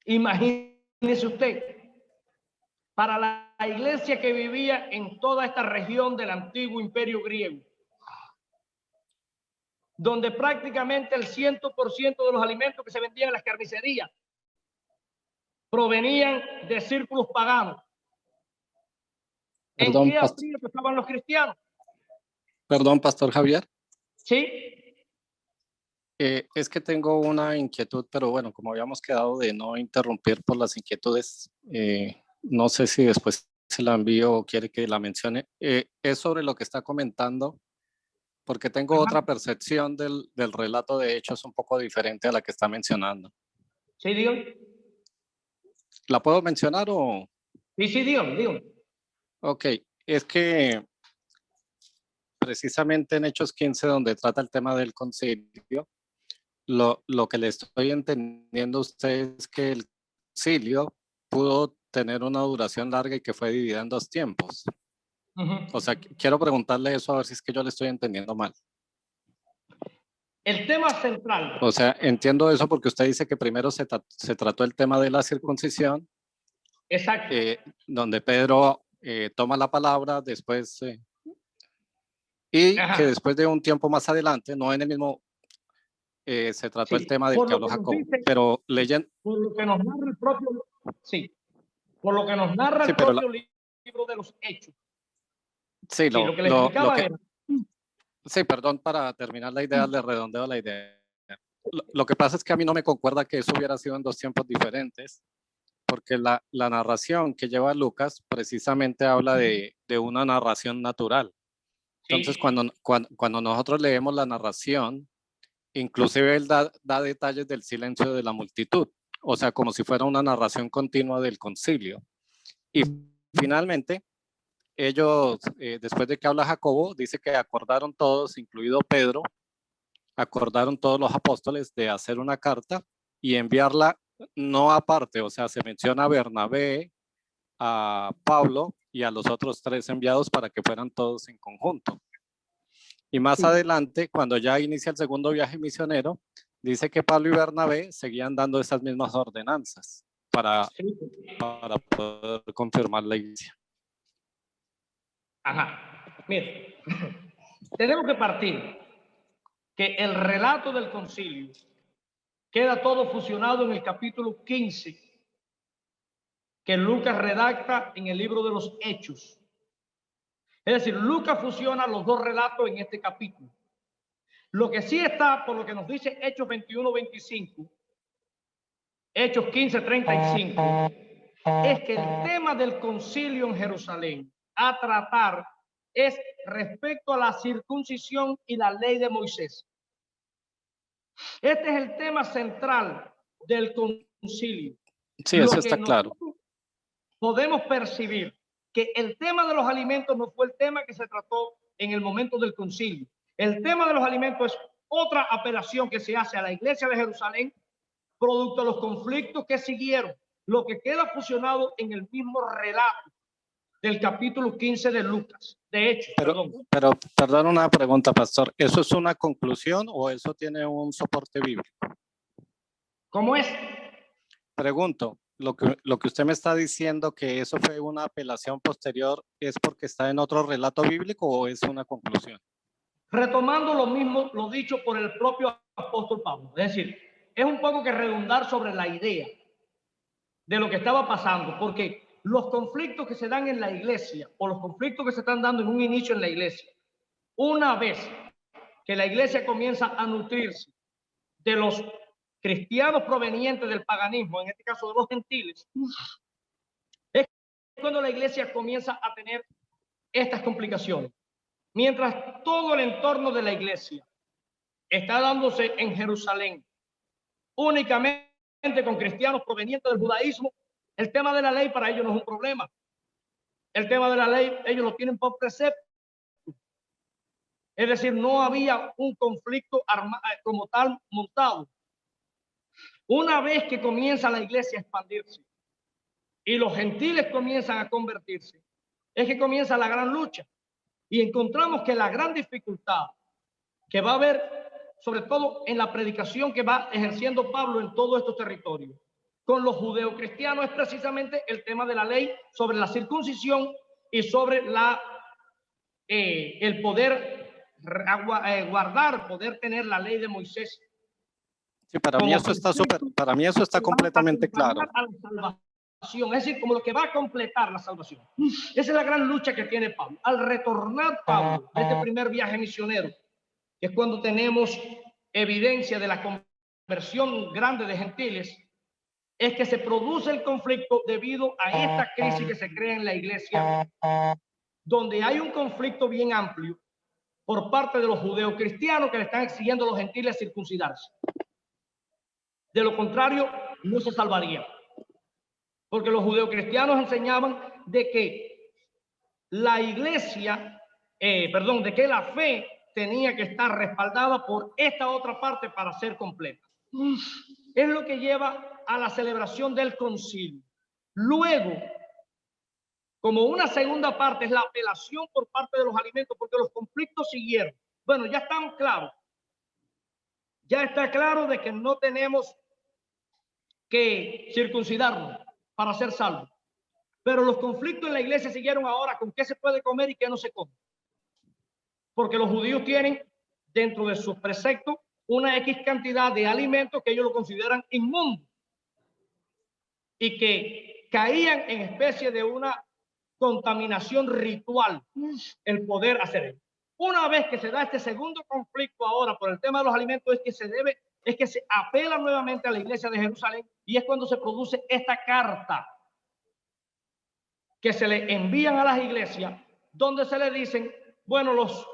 Imagínese usted, para la iglesia que vivía en toda esta región del antiguo imperio griego, donde prácticamente el 100% de los alimentos que se vendían en las carnicerías provenían de círculos paganos. ¿En qué aprieto estaban los cristianos? Perdón, Pastor Javier. Sí. Es que tengo una inquietud, pero bueno, como habíamos quedado de no interrumpir por las inquietudes, no sé si después se la envío o quiere que la mencione. Es sobre lo que está comentando, porque tengo otra percepción del relato de hechos un poco diferente a la que está mencionando. Sí, dígame. ¿La puedo mencionar o...? Sí, dígame. Ok, es que precisamente en Hechos 15, donde trata el tema del concilio, lo que le estoy entendiendo a usted es que el concilio pudo tener una duración larga y que fue dividida en dos tiempos. O sea, quiero preguntarle eso a ver si es que yo le estoy entendiendo mal. El tema central. O sea, entiendo eso porque usted dice que primero se trató el tema de la circuncisión. Exacto. Donde Pedro toma la palabra, después... y que después de un tiempo más adelante, no en el mismo... se trató el tema del que habló Jacob, pero leyendo... Por lo que nos narra el propio... Sí. Por lo que nos narra el propio libro de los Hechos. Sí, lo que le explicaba era... Sí, perdón, para terminar la idea, le redondeo la idea. Lo que pasa es que a mí no me concuerda que eso hubiera sido en dos tiempos diferentes, porque la narración que lleva Lucas precisamente habla de una narración natural. Entonces, Sí. cuando nosotros leemos la narración, inclusive él da detalles del silencio de la multitud, o sea, como si fuera una narración continua del concilio. Y finalmente, ellos, después de que habla Jacobo, dice que acordaron todos, incluido Pedro, acordaron todos los apóstoles de hacer una carta y enviarla no aparte, o sea, se menciona a Bernabé, a Pablo y a los otros tres enviados para que fueran todos en conjunto. Y más adelante, cuando ya inicia el segundo viaje misionero, dice que Pablo y Bernabé seguían dando esas mismas ordenanzas para poder confirmar la iglesia. Ajá, mire, tenemos que partir que el relato del concilio queda todo fusionado en el capítulo 15 que Lucas redacta en el libro de los Hechos. Es decir, Lucas fusiona los dos relatos en este capítulo. Lo que sí está, por lo que nos dice Hechos 21:25, Hechos 15:35, es que el tema del concilio en Jerusalén a tratar es respecto a la circuncisión y la ley de Moisés. Este es el tema central del concilio. Sí, eso está claro. Podemos percibir que el tema de los alimentos no fue el tema que se trató en el momento del concilio. El tema de los alimentos es otra apelación que se hace a la iglesia de Jerusalén, producto de los conflictos que siguieron, lo que queda fusionado en el mismo relato del capítulo 15 de Lucas. De hecho, pero perdón, una pregunta, pastor. ¿Eso es una conclusión o eso tiene un soporte bíblico? ¿Cómo es? Pregunto, lo que usted me está diciendo que eso fue una apelación posterior, ¿es porque está en otro relato bíblico o es una conclusión? Retomando lo mismo, lo dicho por el propio apóstol Pablo. Es decir, es un poco que redundar sobre la idea de lo que estaba pasando, porque los conflictos que se dan en la iglesia o los conflictos que se están dando en un inicio en la iglesia, una vez que la iglesia comienza a nutrirse de los cristianos provenientes del paganismo, en este caso de los gentiles, es cuando la iglesia comienza a tener estas complicaciones. Mientras todo el entorno de la iglesia está dándose en Jerusalén únicamente con cristianos provenientes del judaísmo, el tema de la ley para ellos no es un problema. El tema de la ley ellos lo tienen por precepto. Es decir, no había un conflicto como tal montado. Una vez que comienza la iglesia a expandirse y los gentiles comienzan a convertirse, es que comienza la gran lucha. Y encontramos que la gran dificultad que va a haber, sobre todo en la predicación que va ejerciendo Pablo en todos estos territorios, con los judeocristianos, es precisamente el tema de la ley sobre la circuncisión y sobre el poder guardar, poder tener la ley de Moisés. Sí, para mí eso está completamente claro. A la salvación, es decir, como lo que va a completar la salvación. Esa es la gran lucha que tiene Pablo. Al retornar Pablo de este primer viaje misionero, que es cuando tenemos evidencia de la conversión grande de gentiles, es que se produce el conflicto debido a esta crisis que se crea en la iglesia, donde hay un conflicto bien amplio por parte de los judeocristianos que le están exigiendo a los gentiles circuncidarse. De lo contrario, no se salvaría. Porque los judeocristianos enseñaban de que la iglesia, de que la fe tenía que estar respaldada por esta otra parte para ser completa. Es lo que lleva a la celebración del concilio. Luego, como una segunda parte, es la apelación por parte de los alimentos, porque los conflictos siguieron. Bueno, ya estamos claros. Ya está claro de que no tenemos que circuncidarnos para ser salvos. Pero los conflictos en la iglesia siguieron ahora con qué se puede comer y qué no se come. Porque los judíos tienen dentro de sus preceptos una X cantidad de alimentos que ellos lo consideran inmundos y que caían en especie de una contaminación ritual el poder hacer eso. Una vez que se da este segundo conflicto ahora por el tema de los alimentos, es que se apela nuevamente a la iglesia de Jerusalén y es cuando se produce esta carta que se le envían a las iglesias donde se le dicen, bueno, los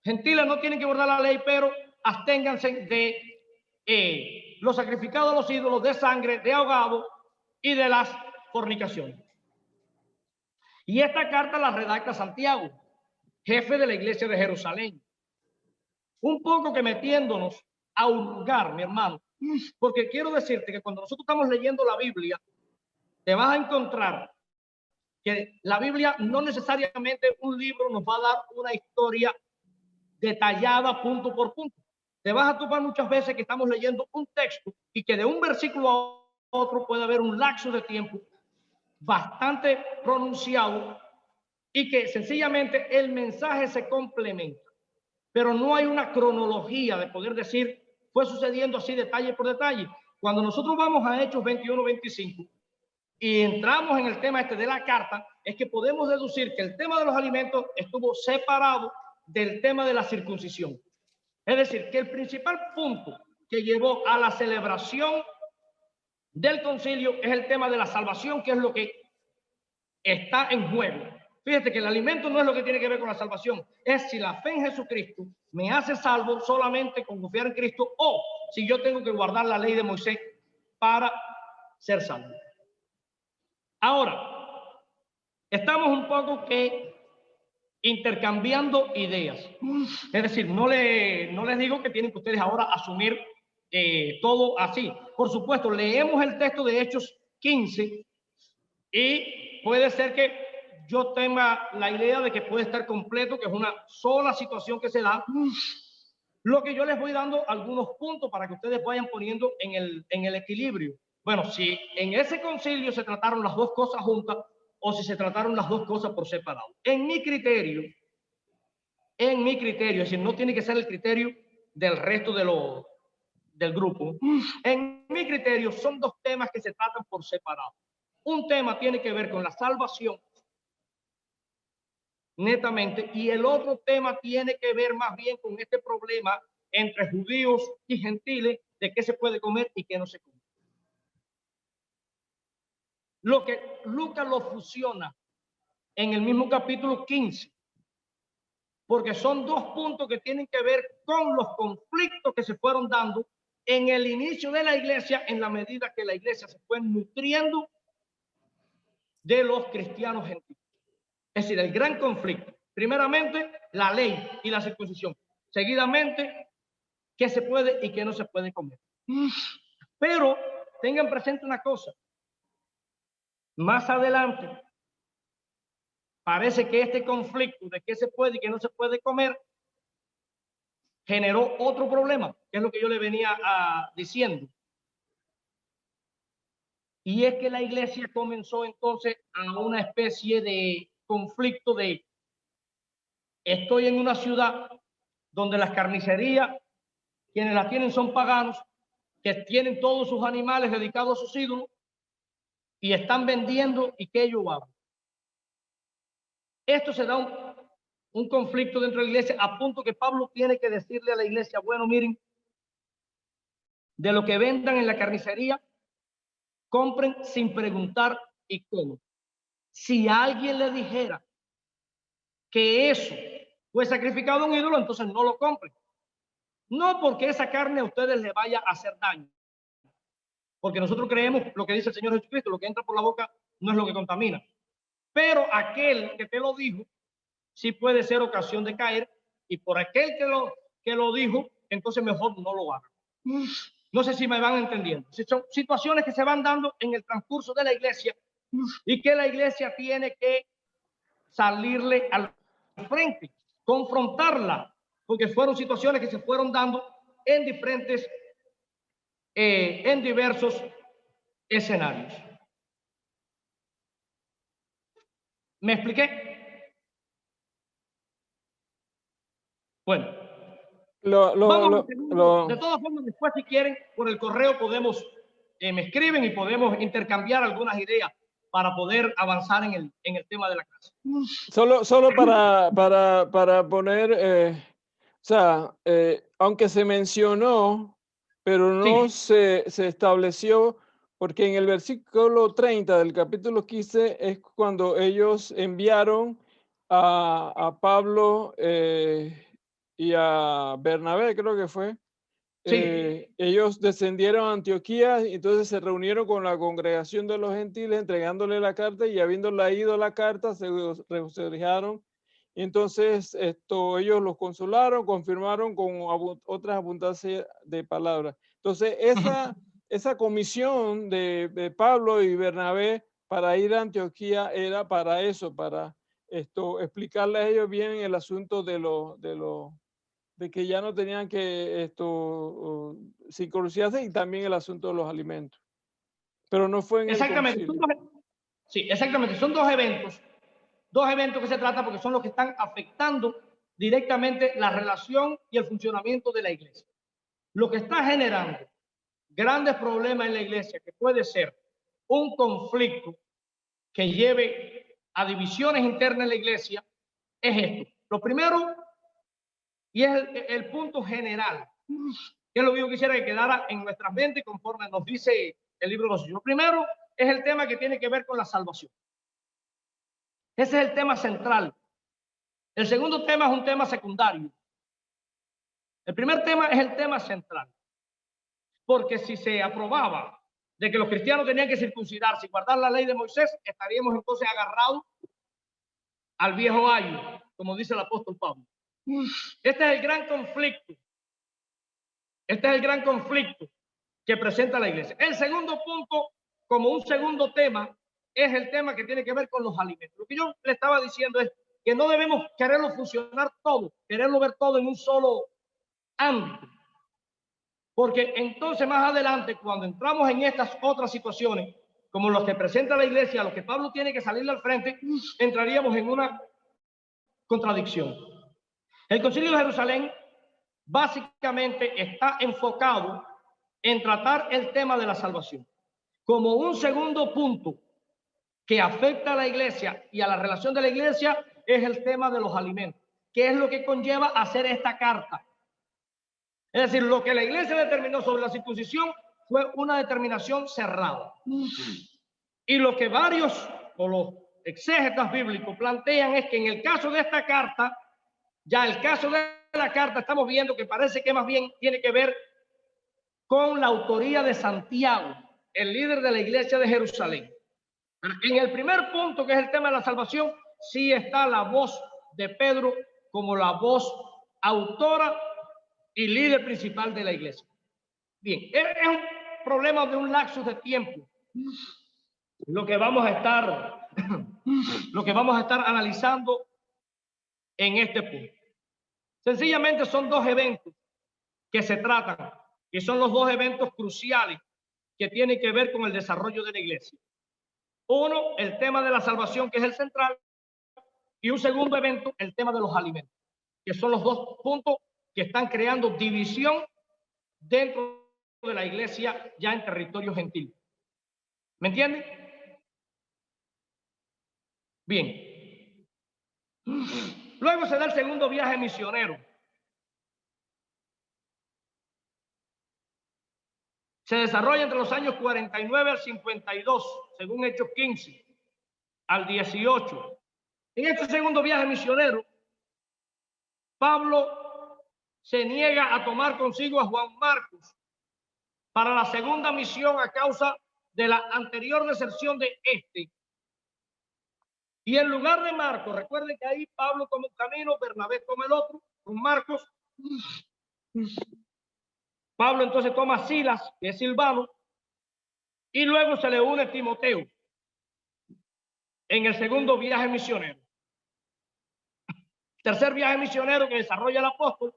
gentiles no tienen que guardar la ley, pero absténganse de los sacrificados a los ídolos, de sangre, de ahogado y de las fornicaciones. Y esta carta la redacta Santiago, jefe de la iglesia de Jerusalén. Un poco que metiéndonos a hurgar, mi hermano, porque quiero decirte que cuando nosotros estamos leyendo la Biblia, te vas a encontrar que la Biblia no necesariamente un libro nos va a dar una historia detallada punto por punto. Te vas a topar muchas veces que estamos leyendo un texto y que de un versículo a otro puede haber un lapso de tiempo bastante pronunciado y que sencillamente el mensaje se complementa, pero no hay una cronología de poder decir fue sucediendo así detalle por detalle. Cuando nosotros vamos a Hechos 21-25 y entramos en el tema de la carta, es que podemos deducir que el tema de los alimentos estuvo separado del tema de la circuncisión. Es decir, que el principal punto que llevó a la celebración del concilio es el tema de la salvación, que es lo que está en juego. Fíjate que el alimento no es lo que tiene que ver con la salvación, es si la fe en Jesucristo me hace salvo solamente con confiar en Cristo o si yo tengo que guardar la ley de Moisés para ser salvo. Ahora, estamos un poco que intercambiando ideas. Es decir, no les digo que tienen que ustedes ahora asumir todo así. Por supuesto, leemos el texto de Hechos 15 y puede ser que yo tenga la idea de que puede estar completo, que es una sola situación que se da. Lo que yo les voy dando algunos puntos para que ustedes vayan poniendo en el equilibrio. Bueno, si en ese concilio se trataron las dos cosas juntas o si se trataron las dos cosas por separado. En mi criterio, es decir, no tiene que ser el criterio del resto del grupo. En mi criterio son dos temas que se tratan por separado. Un tema tiene que ver con la salvación, netamente, y el otro tema tiene que ver más bien con este problema entre judíos y gentiles de qué se puede comer y qué no se come. Lo que Lucas lo fusiona en el mismo capítulo 15, porque son dos puntos que tienen que ver con los conflictos que se fueron dando en el inicio de la iglesia, en la medida que la iglesia se fue nutriendo de los cristianos gentiles. Es decir, el gran conflicto. Primeramente, la ley y la circuncisión. Seguidamente, qué se puede y qué no se puede comer. Pero tengan presente una cosa. Más adelante, parece que este conflicto de qué se puede y qué no se puede comer generó otro problema, que es lo que yo le venía diciendo. Y es que la iglesia comenzó entonces a una especie de conflicto de estoy en una ciudad donde las carnicerías, quienes las tienen son paganos, que tienen todos sus animales dedicados a sus ídolos y están vendiendo y que yo hago. Esto se da un conflicto dentro de la iglesia a punto que Pablo tiene que decirle a la iglesia, bueno, miren, de lo que vendan en la carnicería, compren sin preguntar y cómo. Si alguien le dijera que eso fue sacrificado a un ídolo, entonces no lo compren. No porque esa carne a ustedes le vaya a hacer daño. Porque nosotros creemos lo que dice el Señor Jesucristo, lo que entra por la boca no es lo que contamina. Pero aquel que te lo dijo, sí puede ser ocasión de caer, y por aquel que lo dijo, entonces mejor no lo haga. No sé si me van entendiendo. Son situaciones que se van dando en el transcurso de la iglesia y que la iglesia tiene que salirle al frente, confrontarla, porque fueron situaciones que se fueron dando en diversos escenarios. ¿Me expliqué? Bueno, de todas formas, después si quieren, por el correo podemos, me escriben y podemos intercambiar algunas ideas para poder avanzar en el tema de la clase. Solo para poner, o sea, aunque se mencionó, pero no se estableció, porque en el versículo 30 del capítulo 15 es cuando ellos enviaron a Pablo y a Bernabé, creo que fue. Ellos descendieron a Antioquía y entonces se reunieron con la congregación de los gentiles entregándole la carta, y habiendo leído la carta se regocijaron. Y entonces ellos los consolaron, confirmaron con otras abundancias de palabras. Entonces esa comisión de Pablo y Bernabé para ir a Antioquía era para eso, para explicarles a ellos bien el asunto de que ya no tenían que circuncidarse, y también el asunto de los alimentos. Pero no fue en el concilio. Sí, exactamente. Son dos eventos que se tratan porque son los que están afectando directamente la relación y el funcionamiento de la iglesia. Lo que está generando grandes problemas en la iglesia, que puede ser un conflicto que lleve a divisiones internas en la iglesia, es esto. Lo primero, y es el punto general, que es lo que yo quisiera que quedara en nuestras mentes conforme nos dice el libro de los Hechos. Lo primero es el tema que tiene que ver con la salvación. Ese es el tema central. El segundo tema es un tema secundario. El primer tema es el tema central. Porque si se aprobaba de que los cristianos tenían que circuncidarse y guardar la ley de Moisés, estaríamos entonces agarrados al viejo año. como dice el apóstol Pablo. Este es el gran conflicto. Este es el gran conflicto que presenta la iglesia. El segundo punto, como un segundo tema, es el tema que tiene que ver con los alimentos. Lo que yo le estaba diciendo es que no debemos quererlo funcionar todo, quererlo ver todo en un solo ámbito. Porque entonces más adelante, cuando entramos en estas otras situaciones, como los que presenta la iglesia, a los que Pablo tiene que salirle al frente, entraríamos en una contradicción. El Concilio de Jerusalén básicamente está enfocado en tratar el tema de la salvación. Como un segundo punto que afecta a la iglesia y a la relación de la iglesia es el tema de los alimentos, que es lo que conlleva hacer esta carta. Es decir, lo que la iglesia determinó sobre la circuncisión fue una determinación cerrada. Y lo que varios o los exégetas bíblicos plantean es que en el caso de esta carta, ya el caso de la carta estamos viendo que parece que más bien tiene que ver con la autoría de Santiago, el líder de la iglesia de Jerusalén. En el primer punto, que es el tema de la salvación, sí está la voz de Pedro como la voz autora y líder principal de la iglesia. Bien, es un problema de un lapsus de tiempo lo que vamos a estar analizando en este punto. Sencillamente son dos eventos que se tratan y son los dos eventos cruciales que tienen que ver con el desarrollo de la iglesia. Uno, el tema de la salvación, que es el central, y un segundo evento, el tema de los alimentos, que son los dos puntos que están creando división dentro de la iglesia ya en territorio gentil. ¿Me entienden? Bien. Luego se da el segundo viaje misionero. Se desarrolla entre los años 49 al 52, según Hechos 15 al 18. En este segundo viaje misionero, Pablo se niega a tomar consigo a Juan Marcos para la segunda misión a causa de la anterior deserción de este. Y en lugar de Marcos, recuerden que ahí Pablo toma un camino, Bernabé toma el otro, con Marcos. Pablo entonces toma a Silas, que es Silvano, y luego se le une Timoteo en el segundo viaje misionero. Tercer viaje misionero que desarrolla el apóstol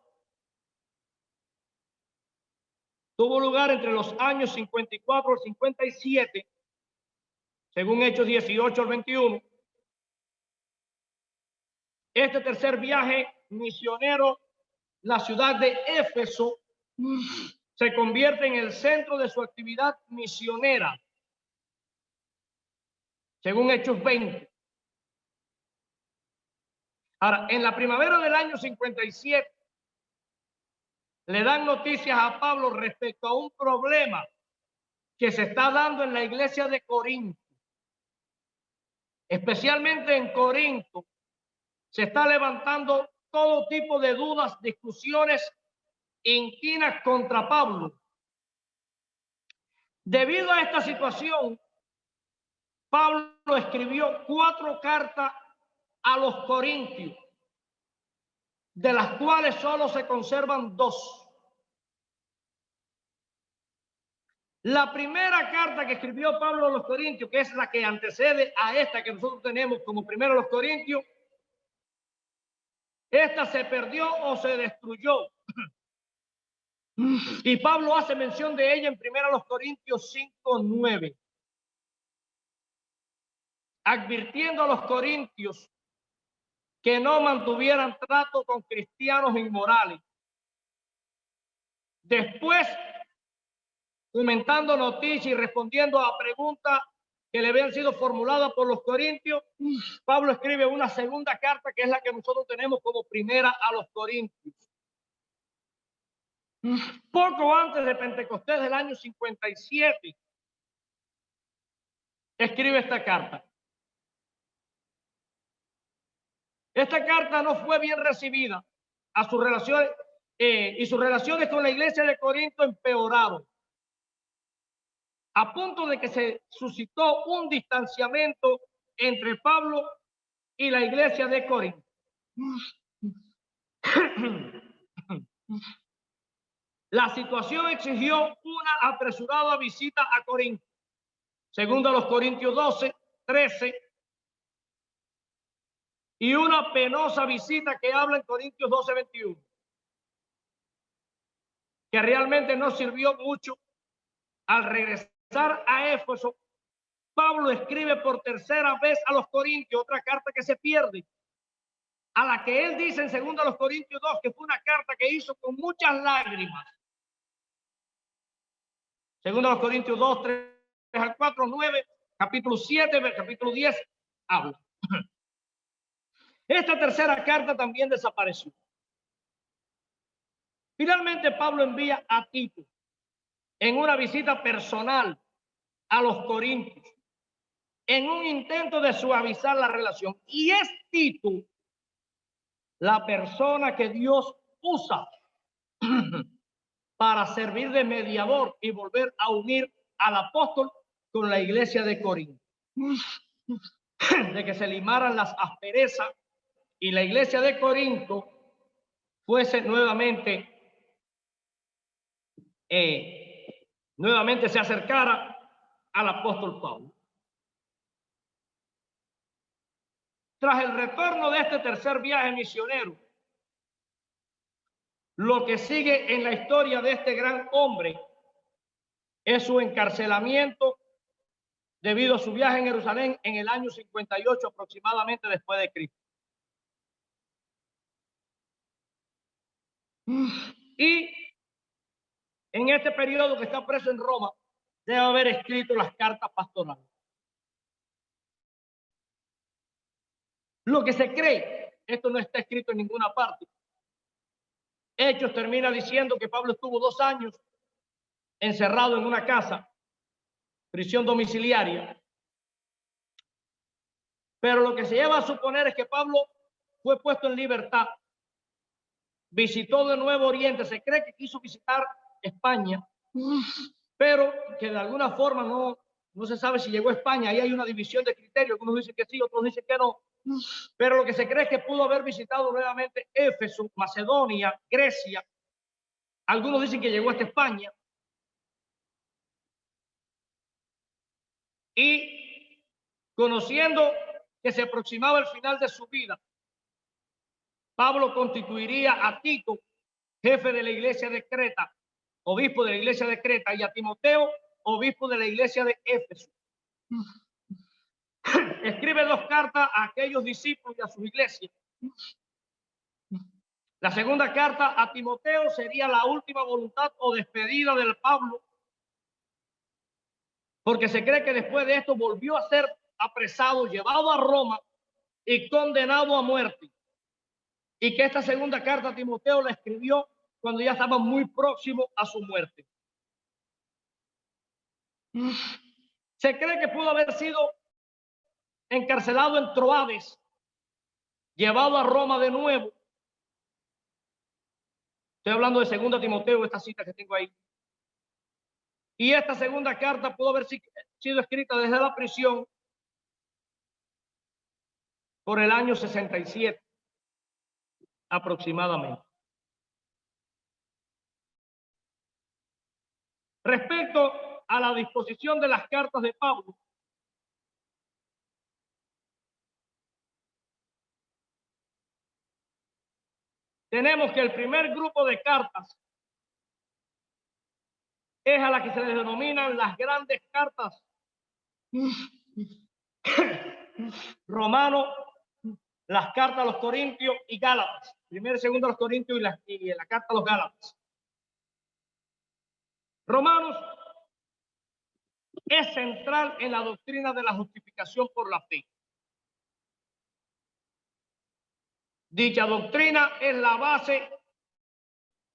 tuvo lugar entre los años 54 al 57, según Hechos 18 al 21. Este tercer viaje misionero, la ciudad de Éfeso, se convierte en el centro de su actividad misionera, según Hechos 20. Ahora, en la primavera del año 57, le dan noticias a Pablo respecto a un problema que se está dando en la iglesia de Corinto. Especialmente en Corinto, se está levantando todo tipo de dudas, discusiones, inquinas contra Pablo. Debido a esta situación, Pablo escribió 4 cartas a los corintios, de las cuales solo se conservan 2. La primera carta que escribió Pablo a los corintios, que es la que antecede a esta que nosotros tenemos como primero los corintios, esta se perdió o se destruyó. Y Pablo hace mención de ella en primero los Corintios 5:9, advirtiendo a los corintios que no mantuvieran trato con cristianos inmorales. Después, comentando noticias y respondiendo a preguntas que le habían sido formuladas por los corintios, Pablo escribe una segunda carta que es la que nosotros tenemos como primera a los corintios. Poco antes de Pentecostés del año 57, escribe esta carta. Esta carta no fue bien recibida a sus relaciones y sus relaciones con la iglesia de Corinto empeoraron, a punto de que se suscitó un distanciamiento entre Pablo y la iglesia de Corinto. La situación exigió una apresurada visita a Corinto. Segundo a los Corintios 12, 13. Y una penosa visita que habla en Corintios 12, 21. Que realmente no sirvió mucho. Al regresar a Éfeso, Pablo escribe por tercera vez a los Corintios, otra carta que se pierde, a la que él dice en segundo a los Corintios 2, que fue una carta que hizo con muchas lágrimas. Segundo a los Corintios 2, 3 al 4, 9, capítulo 7, capítulo 10, habla. Esta tercera carta también desapareció. Finalmente Pablo envía a Tito en una visita personal a los Corintios, en un intento de suavizar la relación. Y es Tito la persona que Dios usa para servir de mediador y volver a unir al apóstol con la iglesia de Corinto. De que se limaran las asperezas y la iglesia de Corinto fuese nuevamente se acercara al apóstol Pablo. Tras el retorno de este tercer viaje misionero, lo que sigue en la historia de este gran hombre es su encarcelamiento debido a su viaje en Jerusalén en el año 58 aproximadamente después de Cristo. Y en este periodo que está preso en Roma, debe haber escrito las cartas pastorales. Lo que se cree, esto no está escrito en ninguna parte. Hechos termina diciendo que Pablo estuvo 2 años encerrado en una casa, prisión domiciliaria. Pero lo que se lleva a suponer es que Pablo fue puesto en libertad, visitó de nuevo Oriente, se cree que quiso visitar España, pero que de alguna forma no se sabe si llegó a España. Ahí hay una división de criterios, algunos dicen que sí, otros dicen que no. Pero lo que se cree es que pudo haber visitado nuevamente Éfeso, Macedonia, Grecia. Algunos dicen que llegó hasta España. Y conociendo que se aproximaba el final de su vida, Pablo constituiría a Tito jefe de la iglesia de Creta, obispo de la iglesia de Creta, y a Timoteo obispo de la iglesia de Éfeso. Escribe 2 cartas a aquellos discípulos y a sus iglesias. La segunda carta a Timoteo sería la última voluntad o despedida del Pablo, porque se cree que después de esto volvió a ser apresado, llevado a Roma y condenado a muerte. Y que esta segunda carta a Timoteo la escribió cuando ya estaba muy próximo a su muerte. Se cree que pudo haber sido encarcelado en Troades, llevado a Roma de nuevo. Estoy hablando de 2 Timoteo, esta cita que tengo ahí. Y esta segunda carta pudo haber sido escrita desde la prisión por el año 67, aproximadamente. Respecto a la disposición de las cartas de Pablo, tenemos que el primer grupo de cartas es a la que se les denominan las grandes cartas. Romano, las cartas a los Corintios y Gálatas. Primero y segundo a los Corintios y la carta a los Gálatas. Romanos es central en la doctrina de la justificación por la fe. Dicha doctrina es la base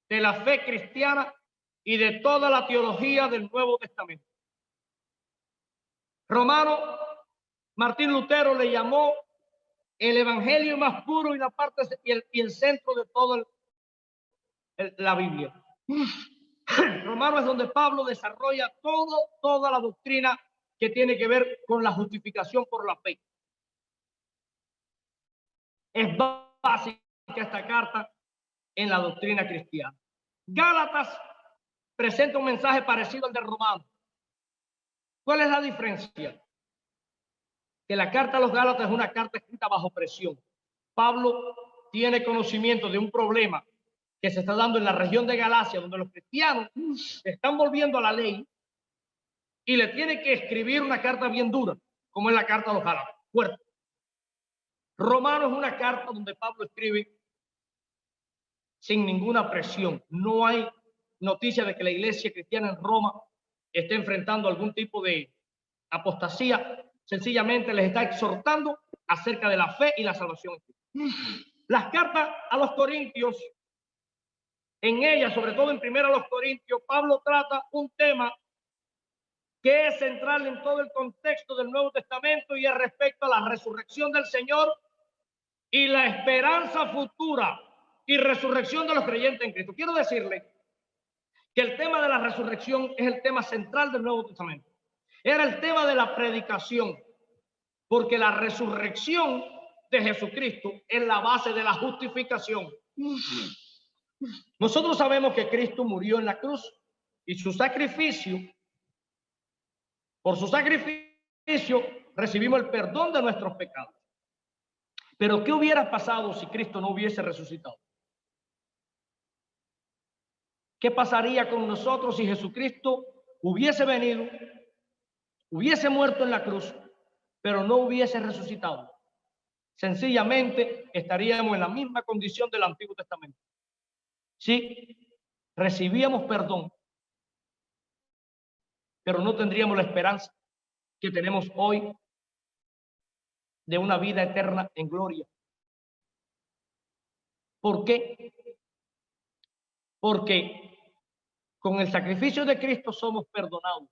de la fe cristiana y de toda la teología del Nuevo Testamento. Romano, Martín Lutero le llamó el evangelio más puro y la parte y el centro de toda la Biblia. Romano es donde Pablo desarrolla toda la doctrina que tiene que ver con la justificación por la fe. Es básica esta carta en la doctrina cristiana. Gálatas presenta un mensaje parecido al de Romanos. ¿Cuál es la diferencia? Que la carta a los Gálatas es una carta escrita bajo presión. Pablo tiene conocimiento de un problema que se está dando en la región de Galacia, donde los cristianos se están volviendo a la ley y le tiene que escribir una carta bien dura, como es la carta a los Gálatas, fuerte. Romanos es una carta donde Pablo escribe sin ninguna presión. No hay noticia de que la iglesia cristiana en Roma esté enfrentando algún tipo de apostasía. Sencillamente les está exhortando acerca de la fe y la salvación. Las cartas a los Corintios, en ellas, sobre todo en primera a los Corintios, Pablo trata un tema que es central en todo el contexto del Nuevo Testamento y es respecto a la resurrección del Señor y la esperanza futura y resurrección de los creyentes en Cristo. Quiero decirle que el tema de la resurrección es el tema central del Nuevo Testamento. Era el tema de la predicación, porque la resurrección de Jesucristo es la base de la justificación. Nosotros sabemos que Cristo murió en la cruz y su sacrificio, por su sacrificio recibimos el perdón de nuestros pecados. Pero ¿qué hubiera pasado si Cristo no hubiese resucitado? ¿Qué pasaría con nosotros si Jesucristo hubiese venido, hubiese muerto en la cruz, pero no hubiese resucitado? Sencillamente estaríamos en la misma condición del Antiguo Testamento. Sí, recibíamos perdón, pero no tendríamos la esperanza que tenemos hoy de una vida eterna en gloria. ¿Por qué? Porque con el sacrificio de Cristo somos perdonados,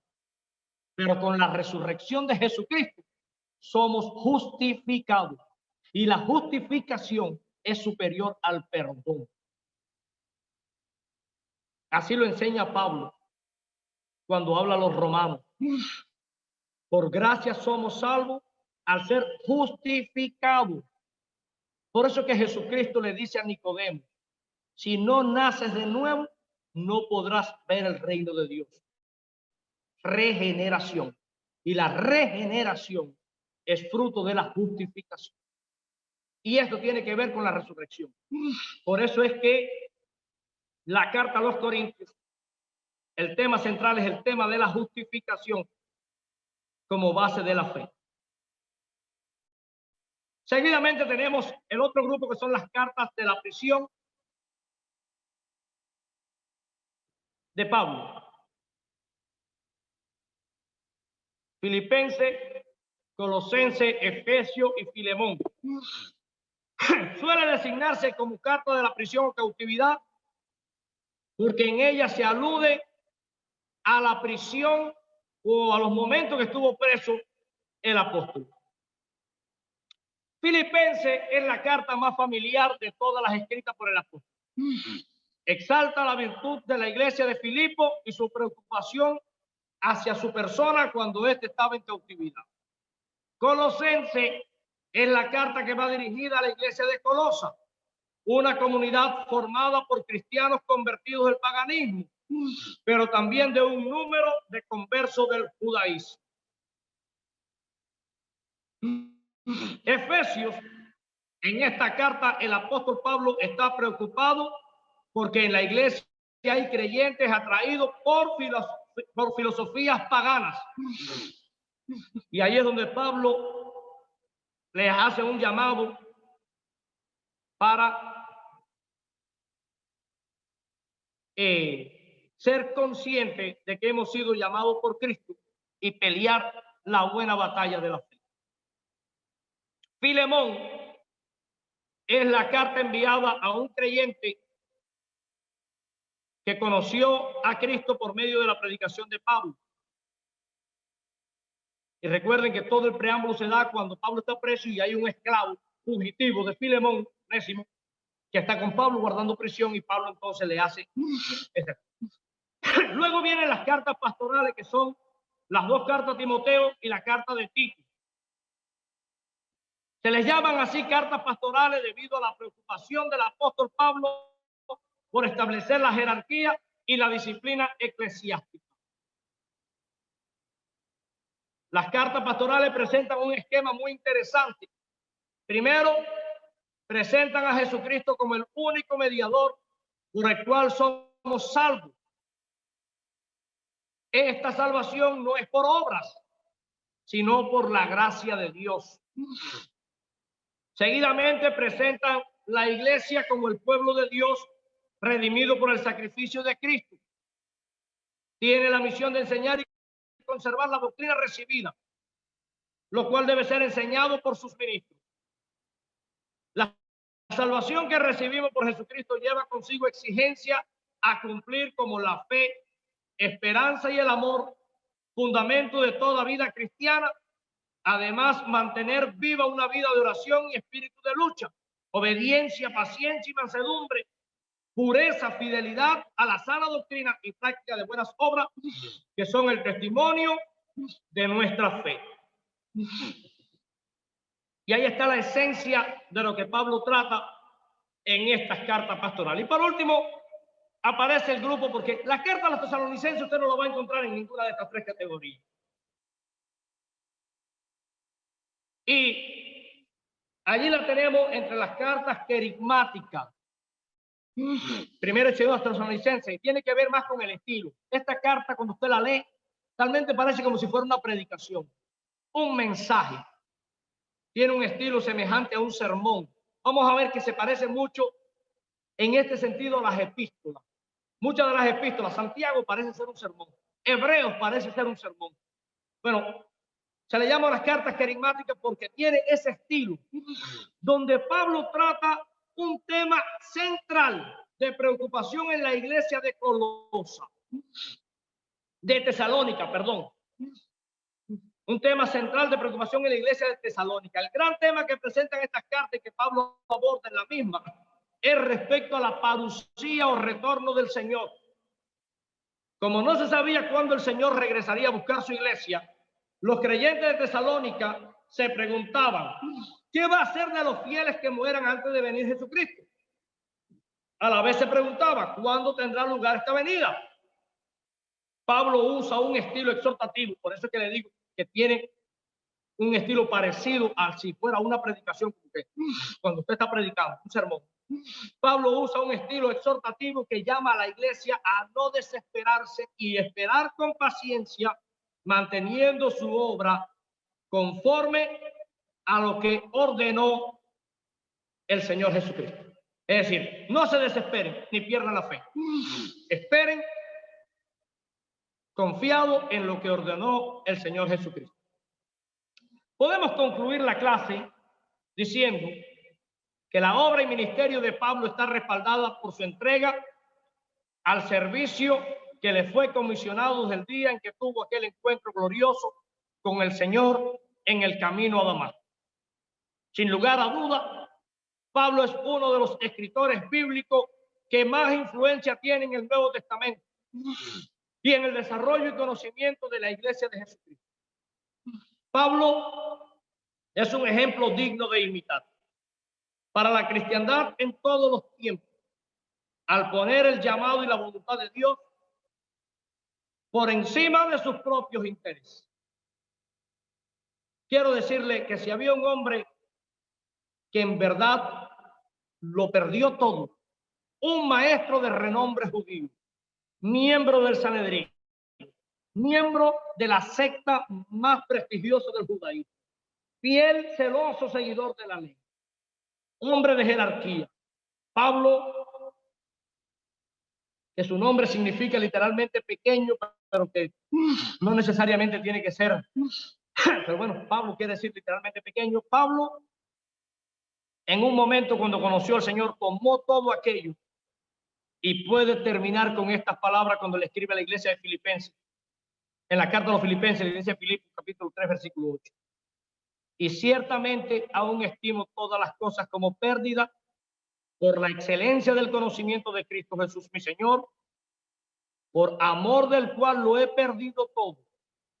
pero con la resurrección de Jesucristo somos justificados. Y la justificación es superior al perdón. Así lo enseña Pablo cuando habla a los romanos. Por gracia somos salvos al ser justificados. Por eso que Jesucristo le dice a Nicodemo, si no naces de nuevo, no podrás ver el reino de Dios. Regeneración. Y la regeneración es fruto de la justificación. Y esto tiene que ver con la resurrección. Por eso es que la carta a los Corintios, el tema central es el tema de la justificación como base de la fe. Seguidamente tenemos el otro grupo que son las cartas de la prisión de Pablo. Filipense, Colosense, Efesio y Filemón. Suele designarse como carta de la prisión o cautividad porque en ella se alude a la prisión o a los momentos que estuvo preso el apóstol. Filipense es la carta más familiar de todas las escritas por el apóstol. Exalta la virtud de la iglesia de Filipo y su preocupación hacia su persona cuando éste estaba en cautividad. Colosense es la carta que va dirigida a la iglesia de Colosa, una comunidad formada por cristianos convertidos del paganismo, pero también de un número de conversos del judaísmo. Efesios, en esta carta el apóstol Pablo está preocupado porque en la iglesia hay creyentes atraídos por filosofías paganas. Y ahí es donde Pablo les hace un llamado para ser consciente de que hemos sido llamados por Cristo y pelear la buena batalla de la fe. Filemón es la carta enviada a un creyente que conoció a Cristo por medio de la predicación de Pablo. Y recuerden que todo el preámbulo se da cuando Pablo está preso y hay un esclavo fugitivo de Filemón, Onésimo, que está con Pablo guardando prisión y Pablo entonces le hace. Luego vienen las cartas pastorales que son las dos cartas a Timoteo y la carta de Tito. Se les llaman así cartas pastorales debido a la preocupación del apóstol Pablo por establecer la jerarquía y la disciplina eclesiástica. Las cartas pastorales presentan un esquema muy interesante. Primero, presentan a Jesucristo como el único mediador por el cual somos salvos. Esta salvación no es por obras, sino por la gracia de Dios. Seguidamente presentan la iglesia como el pueblo de Dios redimido por el sacrificio de Cristo. Tiene la misión de enseñar y conservar la doctrina recibida, lo cual debe ser enseñado por sus ministros. La salvación que recibimos por Jesucristo lleva consigo exigencia a cumplir como la fe, esperanza y el amor, fundamento de toda vida cristiana. Además, mantener viva una vida de oración y espíritu de lucha, obediencia, paciencia y mansedumbre, pureza, fidelidad a la sana doctrina y práctica de buenas obras, que son el testimonio de nuestra fe. Y ahí está la esencia de lo que Pablo trata en estas cartas pastorales. Y por último, aparece el grupo, porque las cartas a los tesalonicenses usted no lo va a encontrar en ninguna de estas tres categorías. Y allí la tenemos entre las cartas querigmáticas. Primero y segundo tesalonicenses, y tiene que ver más con el estilo. Esta carta, cuando usted la lee, realmente parece como si fuera una predicación, un mensaje. Tiene un estilo semejante a un sermón. Vamos a ver que se parece mucho en este sentido a las epístolas. Muchas de las epístolas, Santiago parece ser un sermón, Hebreos parece ser un sermón. Bueno, se le llama las cartas querigmáticas porque tiene ese estilo, donde Pablo trata un tema central de preocupación en la iglesia de Tesalónica, perdón. Un tema central de preocupación en la iglesia de Tesalónica. El gran tema que presentan estas cartas y que Pablo aborda en la misma es respecto a la parusía o retorno del Señor. Como no se sabía cuándo el Señor regresaría a buscar su iglesia, los creyentes de Tesalónica se preguntaban, ¿qué va a hacer de los fieles que mueran antes de venir Jesucristo? A la vez se preguntaba, ¿cuándo tendrá lugar esta venida? Pablo usa un estilo exhortativo, por eso es que le digo que tiene un estilo parecido a si fuera una predicación, cuando usted está predicando, un sermón. Pablo usa un estilo exhortativo que llama a la iglesia a no desesperarse y esperar con paciencia, manteniendo su obra conforme a lo que ordenó el Señor Jesucristo. Es decir, no se desesperen ni pierdan la fe. Esperen confiado en lo que ordenó el Señor Jesucristo. Podemos concluir la clase diciendo que la obra y ministerio de Pablo está respaldada por su entrega al servicio que le fue comisionado desde el día en que tuvo aquel encuentro glorioso con el Señor en el camino a Damasco. Sin lugar a duda, Pablo es uno de los escritores bíblicos que más influencia tiene en el Nuevo Testamento y en el desarrollo y conocimiento de la iglesia de Jesucristo. Pablo es un ejemplo digno de imitar para la cristiandad en todos los tiempos, al poner el llamado y la voluntad de Dios por encima de sus propios intereses. Quiero decirle que si había un hombre que en verdad lo perdió todo, un maestro de renombre judío, miembro del Sanedrín, miembro de la secta más prestigiosa del judaísmo, fiel, celoso seguidor de la ley, hombre de jerarquía, Pablo, que su nombre significa literalmente pequeño, pero que no necesariamente tiene que ser, pero bueno, Pablo quiere decir literalmente pequeño. Pablo, en un momento cuando conoció al Señor, tomó todo aquello y puede terminar con estas palabras cuando le escribe a la iglesia de Filipenses, en la carta a los Filipenses, la iglesia de Filipos, capítulo 3, versículo 8. Y ciertamente aún estimo todas las cosas como pérdida por la excelencia del conocimiento de Cristo Jesús, mi Señor, por amor del cual lo he perdido todo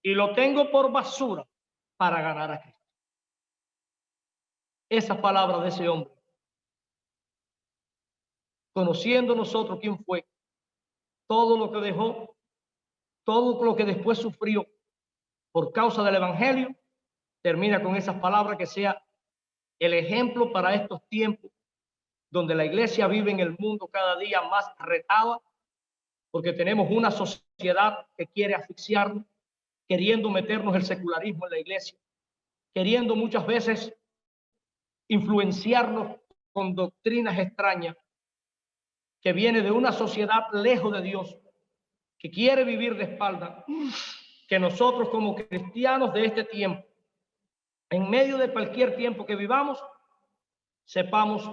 y lo tengo por basura para ganar a Cristo. esas palabras de ese hombre, conociendo nosotros quién fue, todo lo que dejó, todo lo que después sufrió por causa del evangelio, termina con esas palabras, que sea el ejemplo para estos tiempos donde la iglesia vive en el mundo cada día más retada, porque tenemos una sociedad que quiere asfixiarnos, queriendo meternos el secularismo en la iglesia, queriendo muchas veces influenciarnos con doctrinas extrañas que viene de una sociedad lejos de Dios, que quiere vivir de espalda, que nosotros como cristianos de este tiempo, en medio de cualquier tiempo que vivamos, sepamos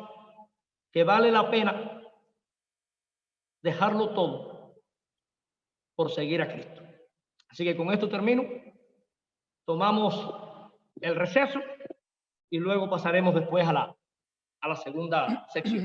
que vale la pena dejarlo todo por seguir a Cristo. Así que con esto termino. Tomamos el receso y luego pasaremos después a la segunda sección.